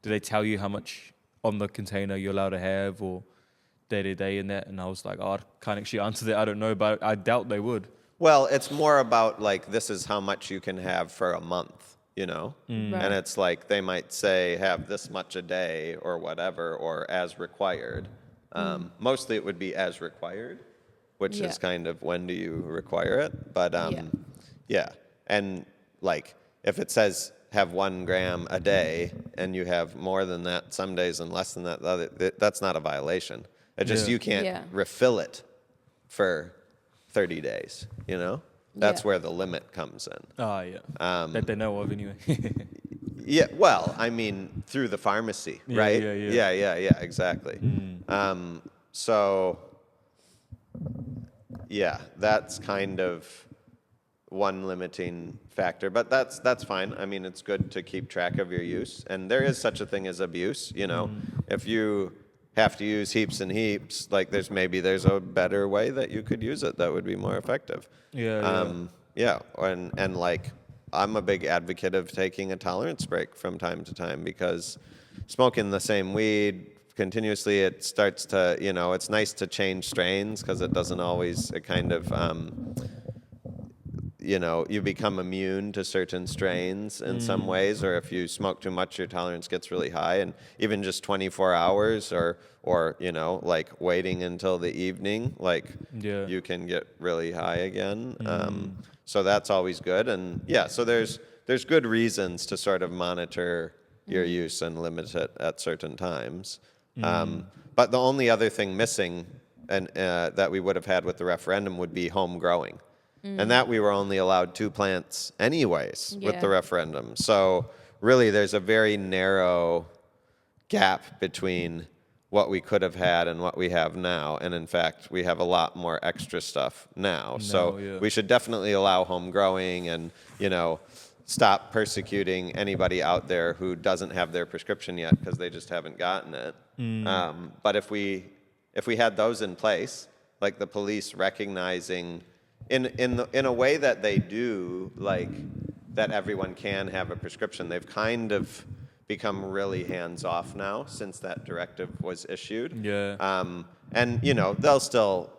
do they tell you how much on the container you're allowed to have, or day to day in that? And I was like, oh, I can't actually answer that, I don't know, but I doubt they would. Well, it's more about like, this is how much you can have for a month, Right. And it's like they might say have this much a day or whatever, or as required. Mostly it would be as required, which is kind of when do you require it. But and like if it says have 1 gram a day and you have more than that some days and less than that, that's not a violation. It just you can't refill it for 30 days, That's where the limit comes in. Oh, yeah. That they know of anyway. Yeah, well, I mean, through the pharmacy, right? Yeah, exactly. So, yeah, that's kind of one limiting factor, but that's fine. I mean, it's good to keep track of your use, and there is such a thing as abuse, If you have to use heaps and heaps, like there's a better way that you could use it that would be more effective. And like I'm a big advocate of taking a tolerance break from time to time, because smoking the same weed continuously, it starts to, it's nice to change strains, because it doesn't always, it kind of you become immune to certain strains in some ways, or if you smoke too much, your tolerance gets really high, and even just 24 hours or like waiting until the evening, you can get really high again. So that's always good. And so there's good reasons to sort of monitor your use and limit it at certain times. But the only other thing missing and that we would have had with the referendum would be home growing. And that we were only allowed 2 plants anyways with the referendum. So really there's a very narrow gap between what we could have had and what we have now. And in fact, we have a lot more extra stuff now. We should definitely allow home growing and, stop persecuting anybody out there who doesn't have their prescription yet because they just haven't gotten it. But if we had those in place, like the police recognizing in a way that they do, like that everyone can have a prescription, they've kind of become really hands-off now since that directive was issued. And, they'll still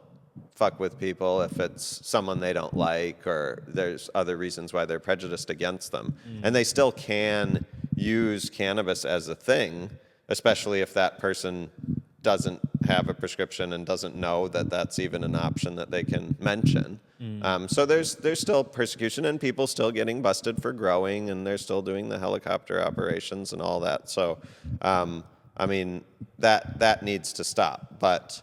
fuck with people if it's someone they don't like, or there's other reasons why they're prejudiced against them. And they still can use cannabis as a thing, especially if that person doesn't have a prescription and doesn't know that that's even an option that they can mention. So there's still persecution, and people still getting busted for growing, and they're still doing the helicopter operations and all that. So, I mean, that needs to stop. But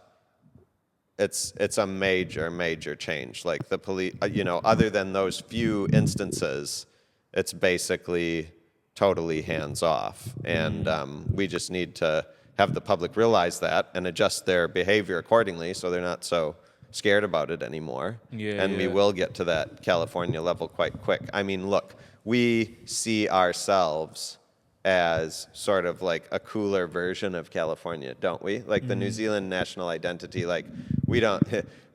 it's a major change. Like the police, other than those few instances, it's basically totally hands off, and we just need to have the public realize that and adjust their behavior accordingly, so they're not so scared about it anymore. And we will get to that California level quite quick. I mean, look, we see ourselves as sort of like a cooler version of California, don't we? Like the New Zealand national identity, like we don't,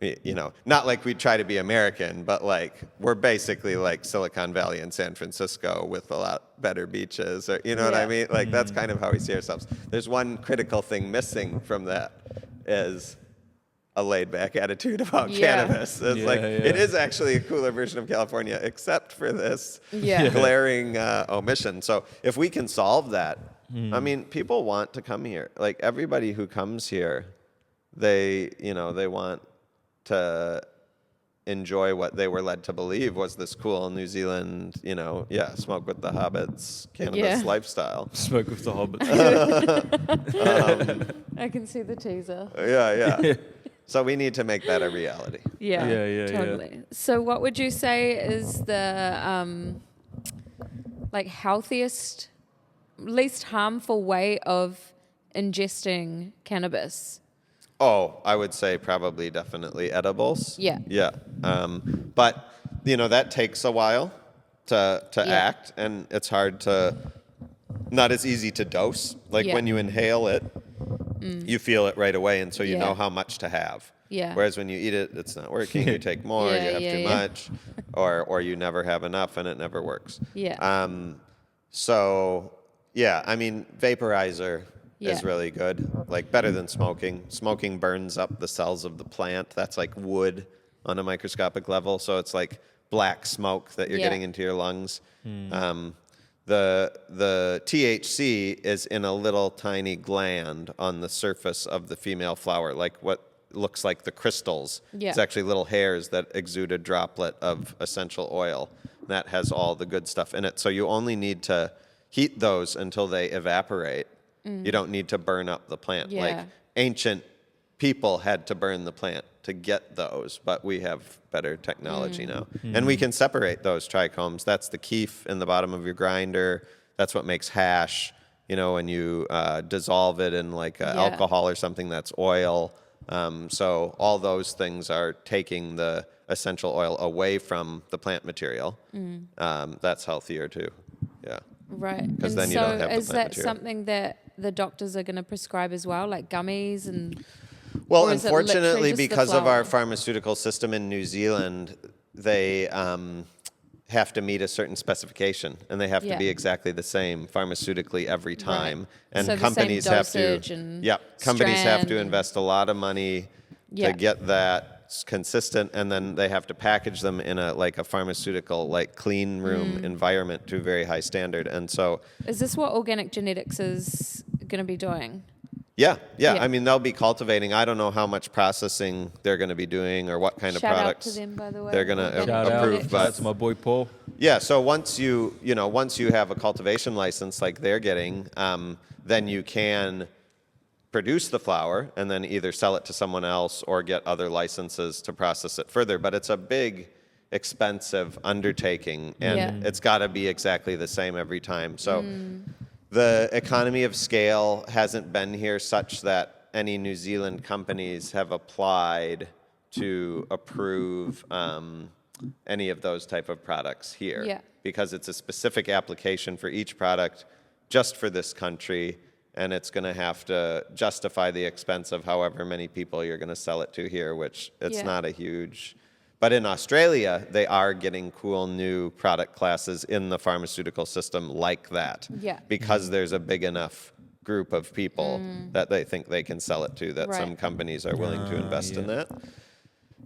you know, not like we try to be American, but like we're basically like Silicon Valley and San Francisco with a lot better beaches, or you know what I mean? Like that's kind of how we see ourselves. There's one critical thing missing from that is a laid-back attitude about cannabis. It's it is actually a cooler version of California, except for this glaring omission. So if we can solve that, I mean, people want to come here. Like everybody who comes here, they want to enjoy what they were led to believe was this cool New Zealand, smoke with the hobbits cannabis lifestyle. Smoke with the hobbits. I can see the teaser. Yeah. So we need to make that a reality. Yeah, totally. So what would you say is the healthiest, least harmful way of ingesting cannabis? Oh, I would say probably definitely edibles. Yeah. But that takes a while to act, and it's hard to, not as easy to dose. Like when you inhale it, you feel it right away, and so you know how much to have. Yeah. Whereas when you eat it, it's not working. You take more, you have too much, or you never have enough, and it never works. Yeah. I mean, vaporizer is really good, like better than smoking. Smoking burns up the cells of the plant. That's like wood on a microscopic level, so it's like black smoke that you're getting into your lungs. The THC is in a little tiny gland on the surface of the female flower, like what looks like the crystals. It's actually little hairs that exude a droplet of essential oil. That has all the good stuff in it. So you only need to heat those until they evaporate. You don't need to burn up the plant. Like ancient people had to burn the plant to get those, but we have better technology now. And we can separate those trichomes. That's the keef in the bottom of your grinder. That's what makes hash. When you dissolve it in like alcohol or something, that's oil. So all those things are taking the essential oil away from the plant material. That's healthier too. Yeah. Right. Because then you don't have the is plant that material. something that the doctors are going to prescribe as well, like gummies and? Well, or is it literally unfortunately, just the because of flower? our pharmaceutical system in New Zealand, they have to meet a certain specification, and they have to be exactly the same pharmaceutically every time. Right. And So the companies same have to, dosage and companies have strand to invest a lot of money to get that consistent, and then they have to package them in a pharmaceutical clean room environment to a very high standard. And so, Is this what organic genetics is going to be doing? Yeah. I mean, they'll be cultivating. I don't know how much processing they're going to be doing or what kind of Shout products out to them, by the way. they're going to Shout approve. out But to my boy Paul. yeah, so once you have a cultivation license like they're getting, then you can produce the flower and then either sell it to someone else or get other licenses to process it further. But it's a big, expensive undertaking, and it's got to be exactly the same every time. So the economy of scale hasn't been here such that any New Zealand companies have applied to approve any of those type of products here, because it's a specific application for each product just for this country, and it's going to have to justify the expense of however many people you're going to sell it to here, which it's not a huge. But in Australia, they are getting cool new product classes in the pharmaceutical system like that, because there's a big enough group of people that they think they can sell it to, that some companies are willing to invest in that.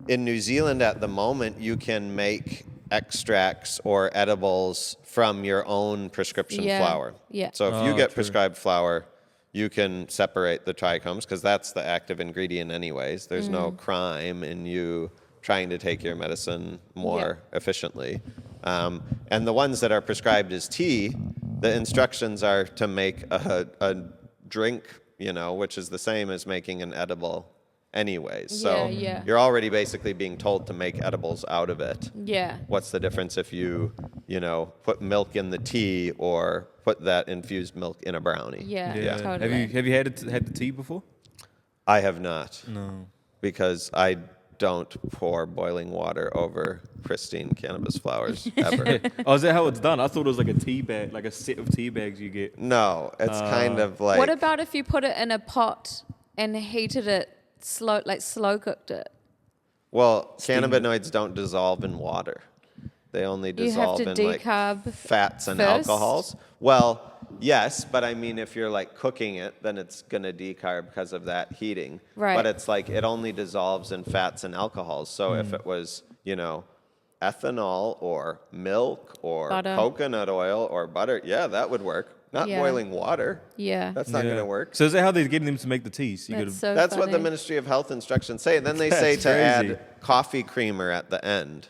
In New Zealand at the moment, you can make extracts or edibles from your own prescription flower. So if you get prescribed flower, you can separate the trichomes, because that's the active ingredient anyways. There's no crime in you trying to take your medicine more efficiently. And the ones that are prescribed as tea, the instructions are to make a drink, which is the same as making an edible anyways. So you're already basically being told to make edibles out of it. What's the difference if you, put milk in the tea or put that infused milk in a brownie? Totally. Have you had the tea before? I have not. No. Because I don't pour boiling water over pristine cannabis flowers ever. Oh, is that how it's done? I thought it was like a tea bag, like a set of tea bags you get. No, it's kind of like... What about if you put it in a pot and heated it slow cooked it? Well, cannabinoids don't dissolve in water. They only dissolve in like fats and alcohols. Well, yes, but I mean, if you're like cooking it, then it's going to decarb because of that heating. Right. But it's like it only dissolves in fats and alcohols. So if it was, ethanol or milk or coconut oil or butter, yeah, that would work. Not boiling water. Yeah. That's not going to work. So is that how they're getting them to make the teas? That's what the Ministry of Health instructions say. Then they say to add coffee creamer at the end.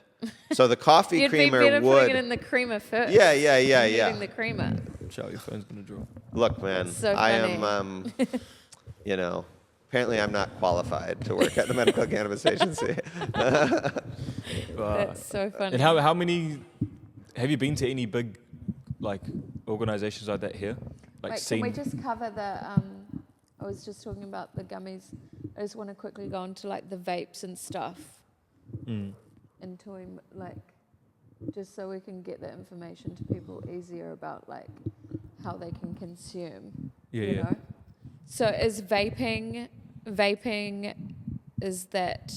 So the coffee creamer You'd be better would... putting it in the creamer first. Yeah. Getting the creamer. Show your phone's going to drop. Look, man, So I funny. am, apparently I'm not qualified to work at the Medical Cannabis Agency. That's so funny. And how many... Have you been to any big, like, organizations like that here? Like, can we just cover the... I was just talking about the gummies. I just want to quickly go into, like, the vapes and stuff. Into, like... Just so we can get the information to people easier about, like, how they can consume. You know? So is vaping, is that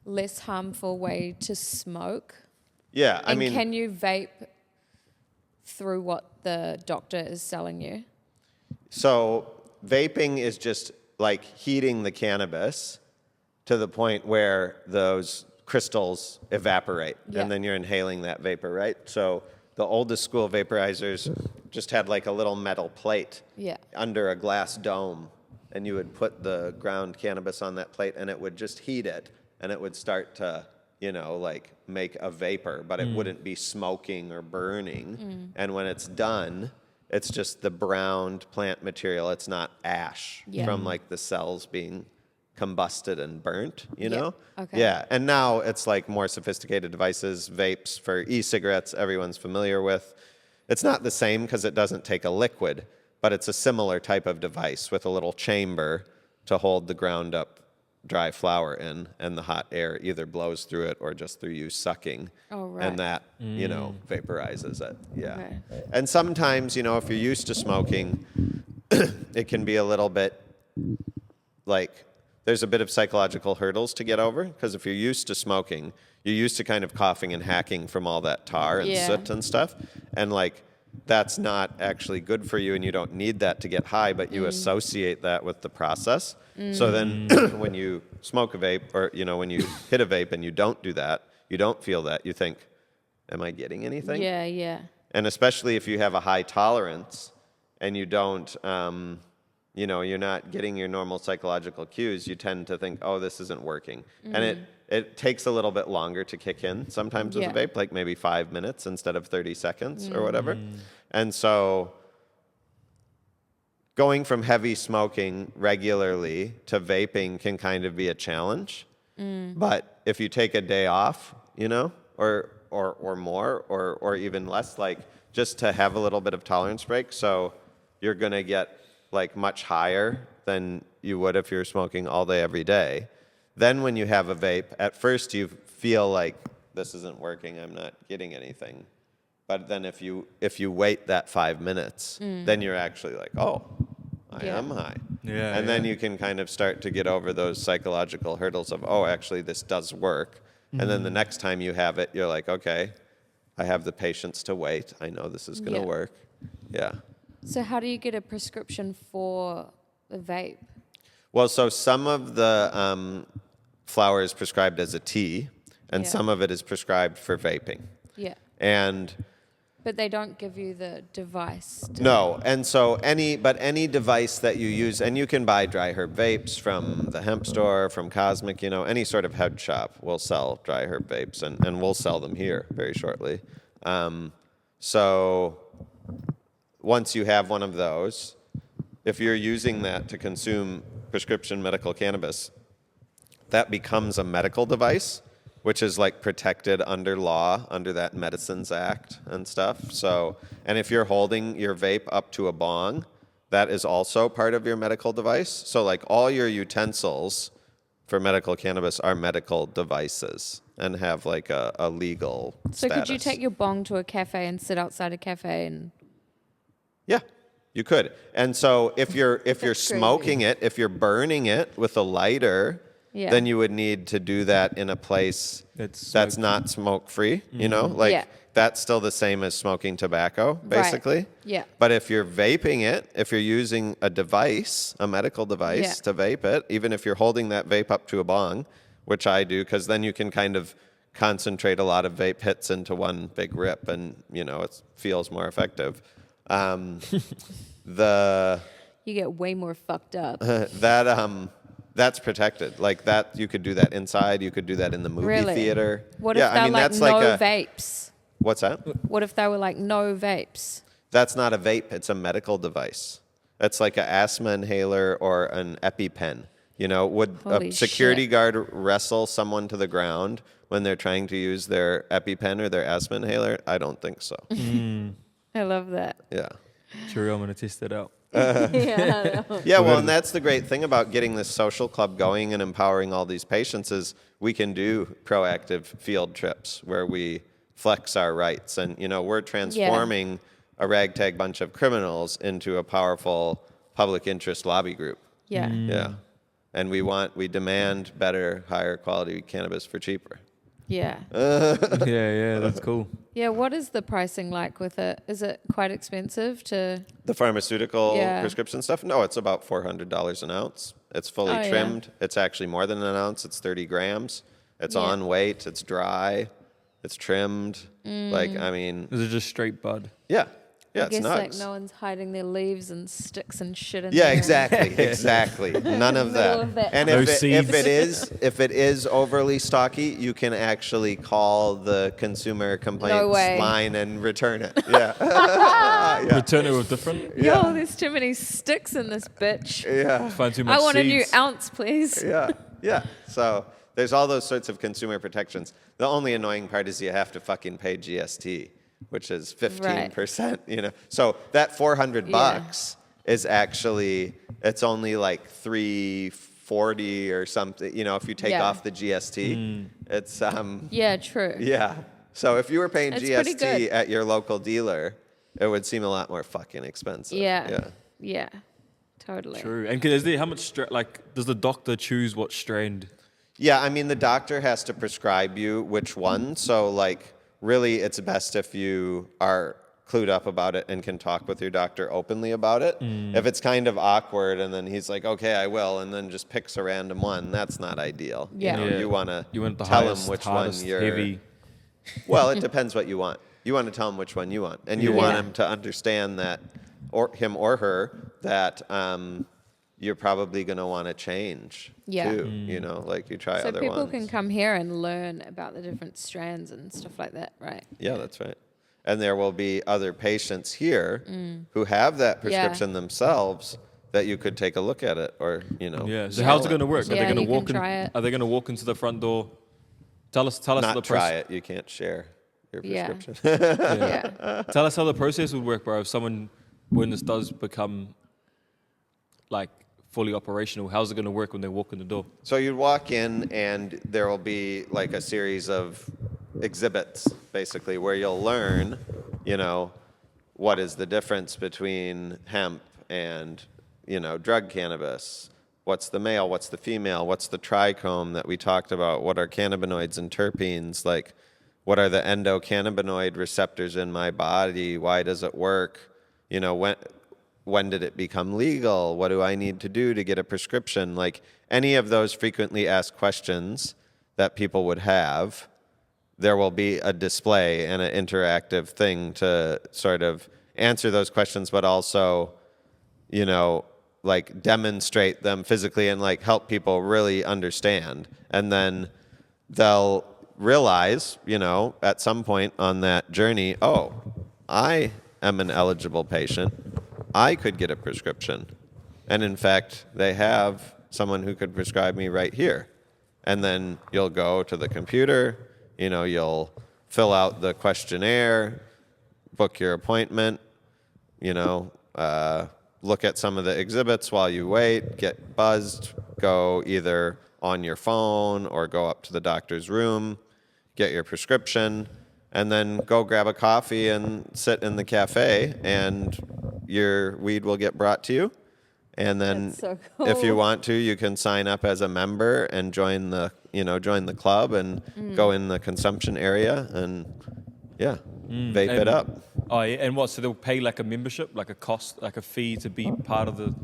less harmful way to smoke? Yeah, I mean... can you vape through what the doctor is selling you? So vaping is just like heating the cannabis to the point where those crystals evaporate, and then you're inhaling that vapor, right? So the oldest school vaporizers just had like a little metal plate under a glass dome, and you would put the ground cannabis on that plate, and it would just heat it, and it would start to, like make a vapor, but it wouldn't be smoking or burning. And when it's done, it's just the browned plant material. It's not ash from like the cells being combusted and burnt, know? Okay. Yeah, and now it's like more sophisticated devices, vapes for e-cigarettes everyone's familiar with. It's not the same because it doesn't take a liquid, but it's a similar type of device with a little chamber to hold the ground up dry flower in, and the hot air either blows through it or just through you sucking. Oh, right. And that, vaporizes it. Yeah. Okay. And sometimes, if you're used to smoking, it can be a little bit like... There's a bit of psychological hurdles to get over, because if you're used to smoking, you're used to kind of coughing and hacking from all that tar and soot and stuff. And like, that's not actually good for you, and you don't need that to get high, but you associate that with the process. So then when you smoke a vape, or, when you hit a vape and you don't do that, you don't feel that, you think, am I getting anything? Yeah. And especially if you have a high tolerance and you don't... you're not getting your normal psychological cues, you tend to think, oh, this isn't working. And it takes a little bit longer to kick in sometimes with a vape, like maybe 5 minutes instead of 30 seconds or whatever. And so going from heavy smoking regularly to vaping can kind of be a challenge. But if you take a day off, or more, or even less, like just to have a little bit of tolerance break, so you're going to get like much higher than you would if you're smoking all day every day. Then when you have a vape, at first you feel like this isn't working, I'm not getting anything. But then if you wait that 5 minutes, then you're actually like, oh, I am high. And then you can kind of start to get over those psychological hurdles of, oh, actually this does work. And then the next time you have it, you're like, okay, I have the patience to wait. I know this is going to work. Yeah. So how do you get a prescription for the vape? Well, so some of the flower is prescribed as a tea, and some of it is prescribed for vaping. Yeah. But they don't give you the device. No, and so any device that you use, and you can buy dry herb vapes from the hemp store, from Cosmic, any sort of head shop will sell dry herb vapes, and we'll sell them here very shortly. So once you have one of those, if you're using that to consume prescription medical cannabis, that becomes a medical device, which is like protected under law, under that Medicines Act and stuff. So, and if you're holding your vape up to a bong, that is also part of your medical device. So like all your utensils for medical cannabis are medical devices and have like a legal So status. could you take your bong to a cafe and sit outside a cafe and... Yeah, you could. And so if you're crazy. smoking it, if you're burning it with a lighter, Yeah. then you would need to do that in a place that's not smoke free, you know? Like Yeah. that's still the same as smoking tobacco, basically. Right. Yeah. But if you're vaping it, if you're using a device, a medical device to vape it, even if you're holding that vape up to a bong, which I do, because then you can kind of concentrate a lot of vape hits into one big rip and, you know, it feels more effective. You get way more fucked up. That's protected. Like that, you could do that inside. You could do that in the movie Really? theater. What if they're like no vapes? What's that? What if they were like no vapes? That's not a vape. It's a medical device. It's like an asthma inhaler or an EpiPen. You know, would Holy a security shit. guard wrestle someone to the ground when they're trying to use their EpiPen or their asthma inhaler? I don't think so. I love that. Yeah. Sure, I'm gonna test that out. Yeah. Yeah, well, and that's the great thing about getting this social club going and empowering all these patients is we can do proactive field trips where we flex our rights. And, you know, we're transforming a ragtag bunch of criminals into a powerful public interest lobby group. Yeah. Yeah. And we demand better, higher quality cannabis for cheaper. Yeah. Yeah, that's cool. Yeah. What is the pricing like with it? Is it quite expensive to... The pharmaceutical Yeah. prescription stuff? No, it's about $400 an ounce. It's fully Oh, yeah. trimmed. It's actually more than an ounce. It's 30 grams. It's Yeah. on weight. It's dry. It's trimmed. Like, I mean, Is it just straight bud? yeah. Yeah, I it's guess nuts. like no one's hiding their leaves and sticks and shit in Yeah, there. exactly. None of Middle that. of that. And No if seeds. it is overly stocky, you can actually call the consumer complaints way. line and return it. Yeah. Return it with different. Yo, there's too many sticks in this bitch. Yeah. Find too much I want seeds. a new ounce, please. Yeah. So there's all those sorts of consumer protections. The only annoying part is you have to fucking pay GST, which is 15%, you know. So that $400 is actually, it's only like $340 or something, you know, if you take Yeah. off the GST. It's Yeah, true. yeah. So if you were paying It's pretty GST good. at your local dealer, it would seem a lot more fucking expensive. Yeah. Totally. True. And is there how much does the doctor choose what strain? Yeah, I mean, the doctor has to prescribe you which one. So, like, really, it's best if you are clued up about it and can talk with your doctor openly about it. If it's kind of awkward and then he's like, okay, I will, and then just picks a random one, that's not ideal. Yeah. You know, you want the to tell highest, him which hardest, one you're... heavy. Well, it depends what you want. You want to tell him which one you want. And you want him to understand that, or him or her, that you're probably going to want to change too. You know, like you try So other people ones. can come here and learn about the different strands and stuff like that, right? Yeah, that's right. And there will be other patients here who have that prescription themselves that you could take a look at it or, you know. Yeah. So how's it going to work? Are Yeah, they going you to walk can in? try it. Are they going to walk into the front door? Tell us Not the try process. it. You can't share your Yeah. prescription. Yeah. Tell us how the process would work, bro. If someone, when this does become like fully operational, how's it going to work when they walk in the door? So you'd walk in and there will be like a series of exhibits, basically, where you'll learn, you know, what is the difference between hemp and, you know, drug cannabis. What's the male? What's the female? What's the trichome that we talked about? What are cannabinoids and terpenes? Like, what are the endocannabinoid receptors in my body? Why does it work? You know, when did it become legal? What do I need to do to get a prescription? Like, any of those frequently asked questions that people would have, there will be a display and an interactive thing to sort of answer those questions, but also, you know, like demonstrate them physically and like help people really understand. And then they'll realize, you know, at some point on that journey, oh, I am an eligible patient. I could get a prescription. And in fact, they have someone who could prescribe me right here. And then you'll go to the computer, you know, you'll fill out the questionnaire, book your appointment, you know, look at some of the exhibits while you wait, get buzzed, go either on your phone or go up to the doctor's room, get your prescription, and then go grab a coffee and sit in the cafe, and your weed will get brought to you. And then That's so cool. if you want to, you can sign up as a member and join the club and go in the consumption area and vape it up. Oh, yeah. And what? So they'll pay like a membership, like a cost, like a fee to be part of the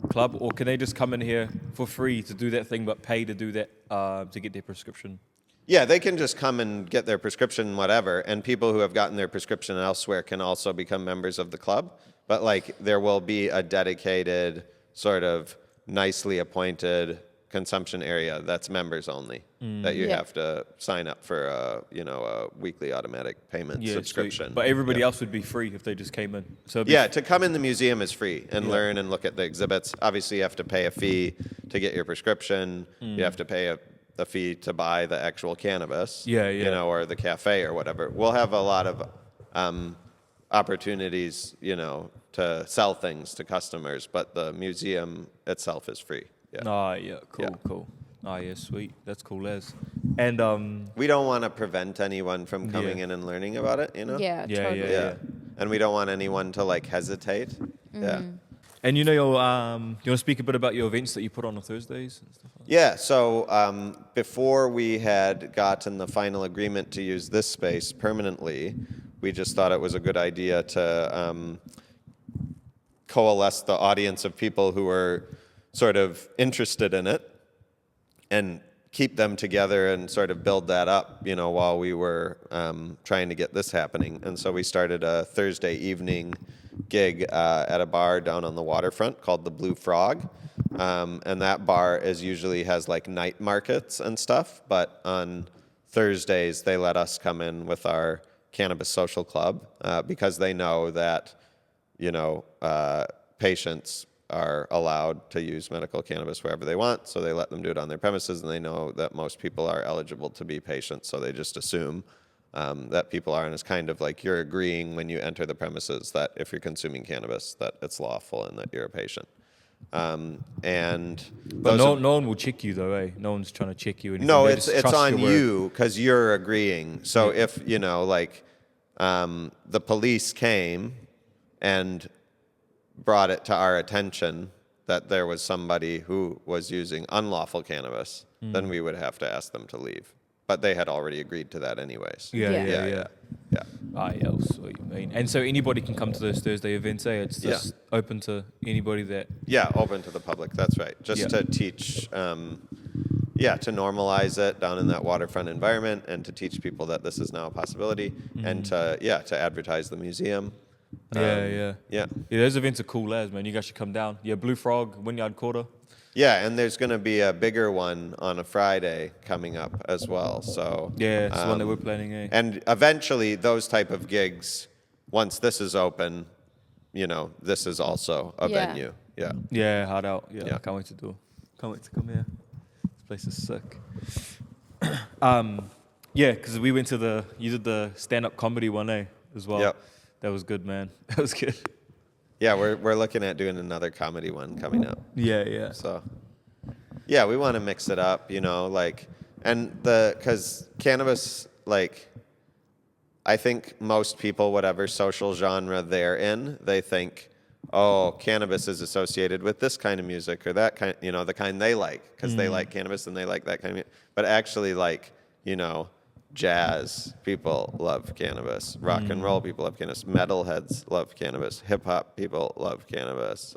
club, or can they just come in here for free to do that thing, but pay to do that to get their prescription? Yeah, they can just come and get their prescription, whatever. And people who have gotten their prescription elsewhere can also become members of the club. But like, there will be a dedicated, sort of nicely appointed consumption area that's members only, that you have to sign up for a weekly automatic payment subscription. Sweet. But everybody else would be free if they just came in. So to come in the museum is free and learn and look at the exhibits. Obviously, you have to pay a fee to get your prescription. You have to pay a fee to buy the actual cannabis, or the cafe or whatever. We'll have a lot of opportunities, to sell things to customers, but the museum itself is free. Yeah. Oh, yeah, cool. Oh, yeah, sweet. That's cool as. And we don't want to prevent anyone from coming in and learning about it, Yeah, totally. Yeah. And we don't want anyone to like hesitate. Yeah. And you want to speak a bit about your events that you put on Thursdays and stuff like that? Yeah, so before we had gotten the final agreement to use this space permanently, we just thought it was a good idea to coalesce the audience of people who were sort of interested in it and keep them together and sort of build that up, while we were trying to get this happening. And so we started a Thursday evening gig at a bar down on the waterfront called the Blue Frog. And that bar usually has like night markets and stuff, but on Thursdays they let us come in with our Cannabis Social Club because they know that patients are allowed to use medical cannabis wherever they want, so they let them do it on their premises, and they know that most people are eligible to be patients, so they just assume that people are, and it's kind of like you're agreeing when you enter the premises that if you're consuming cannabis, that it's lawful and that you're a patient. But no one will check you though, eh? No one's trying to check you. No, it's on you because you're agreeing. So if the police came and brought it to our attention that there was somebody who was using unlawful cannabis, then we would have to ask them to leave. But they had already agreed to that anyways. Yeah. Ah, yeah, sweet. And so anybody can come to those Thursday events, eh? It's just open to anybody that... Yeah, open to the public, that's right. Just to teach, to normalize it down in that waterfront environment and to teach people that this is now a possibility and to advertise the museum. Yeah, those events are cool as, man. You guys should come down. Yeah, Blue Frog, Wynyard Quarter. Yeah, and there's going to be a bigger one on a Friday coming up as well. So yeah, it's the one that we're planning, eh? And eventually, those type of gigs, once this is open, this is also a venue. Yeah. Yeah, hard out. Yeah, I can't wait to do. Can't wait to come here. This place is sick. Because we went to you did the stand-up comedy one, eh, as well. Yep. That was good, man. That was good. Yeah, we're looking at doing another comedy one coming up. Yeah. So, yeah, we want to mix it up, because cannabis, I think most people, whatever social genre they're in, they think, oh, cannabis is associated with this kind of music or that kind, the kind they like, because they like cannabis and they like that kind of music. But actually, jazz people love cannabis, rock and roll people love cannabis, metalheads love cannabis, hip hop people love cannabis.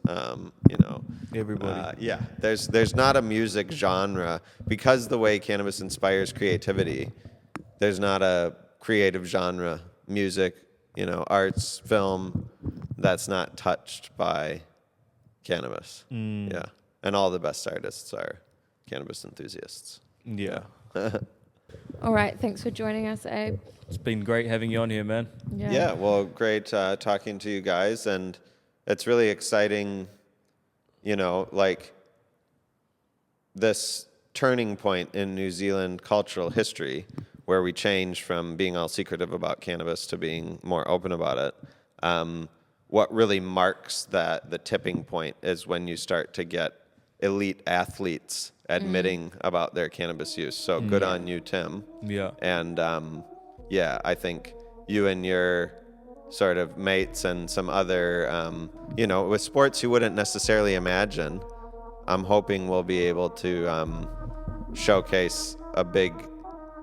Everybody. There's not a music genre because the way cannabis inspires creativity. There's not a creative genre, music, arts, film that's not touched by cannabis. Yeah, and all the best artists are cannabis enthusiasts. Yeah. All right, thanks for joining us, Abe. It's been great having you on here, man. Yeah, well, great talking to you guys, and it's really exciting, this turning point in New Zealand cultural history where we change from being all secretive about cannabis to being more open about it. What really marks the tipping point is when you start to get elite athletes admitting about their cannabis use. So good on you, Tim. Yeah. And I think you and your sort of mates and some other, with sports you wouldn't necessarily imagine, I'm hoping we'll be able to showcase a big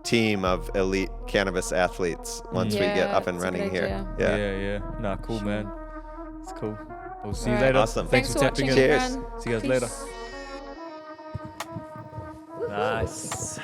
team of elite cannabis athletes once we get up and running here. Yeah. Nah, cool, man. It's cool. We'll see you Right. later. Awesome. Thanks for tapping in. Cheers. everyone. See you guys Peace. later. Nice.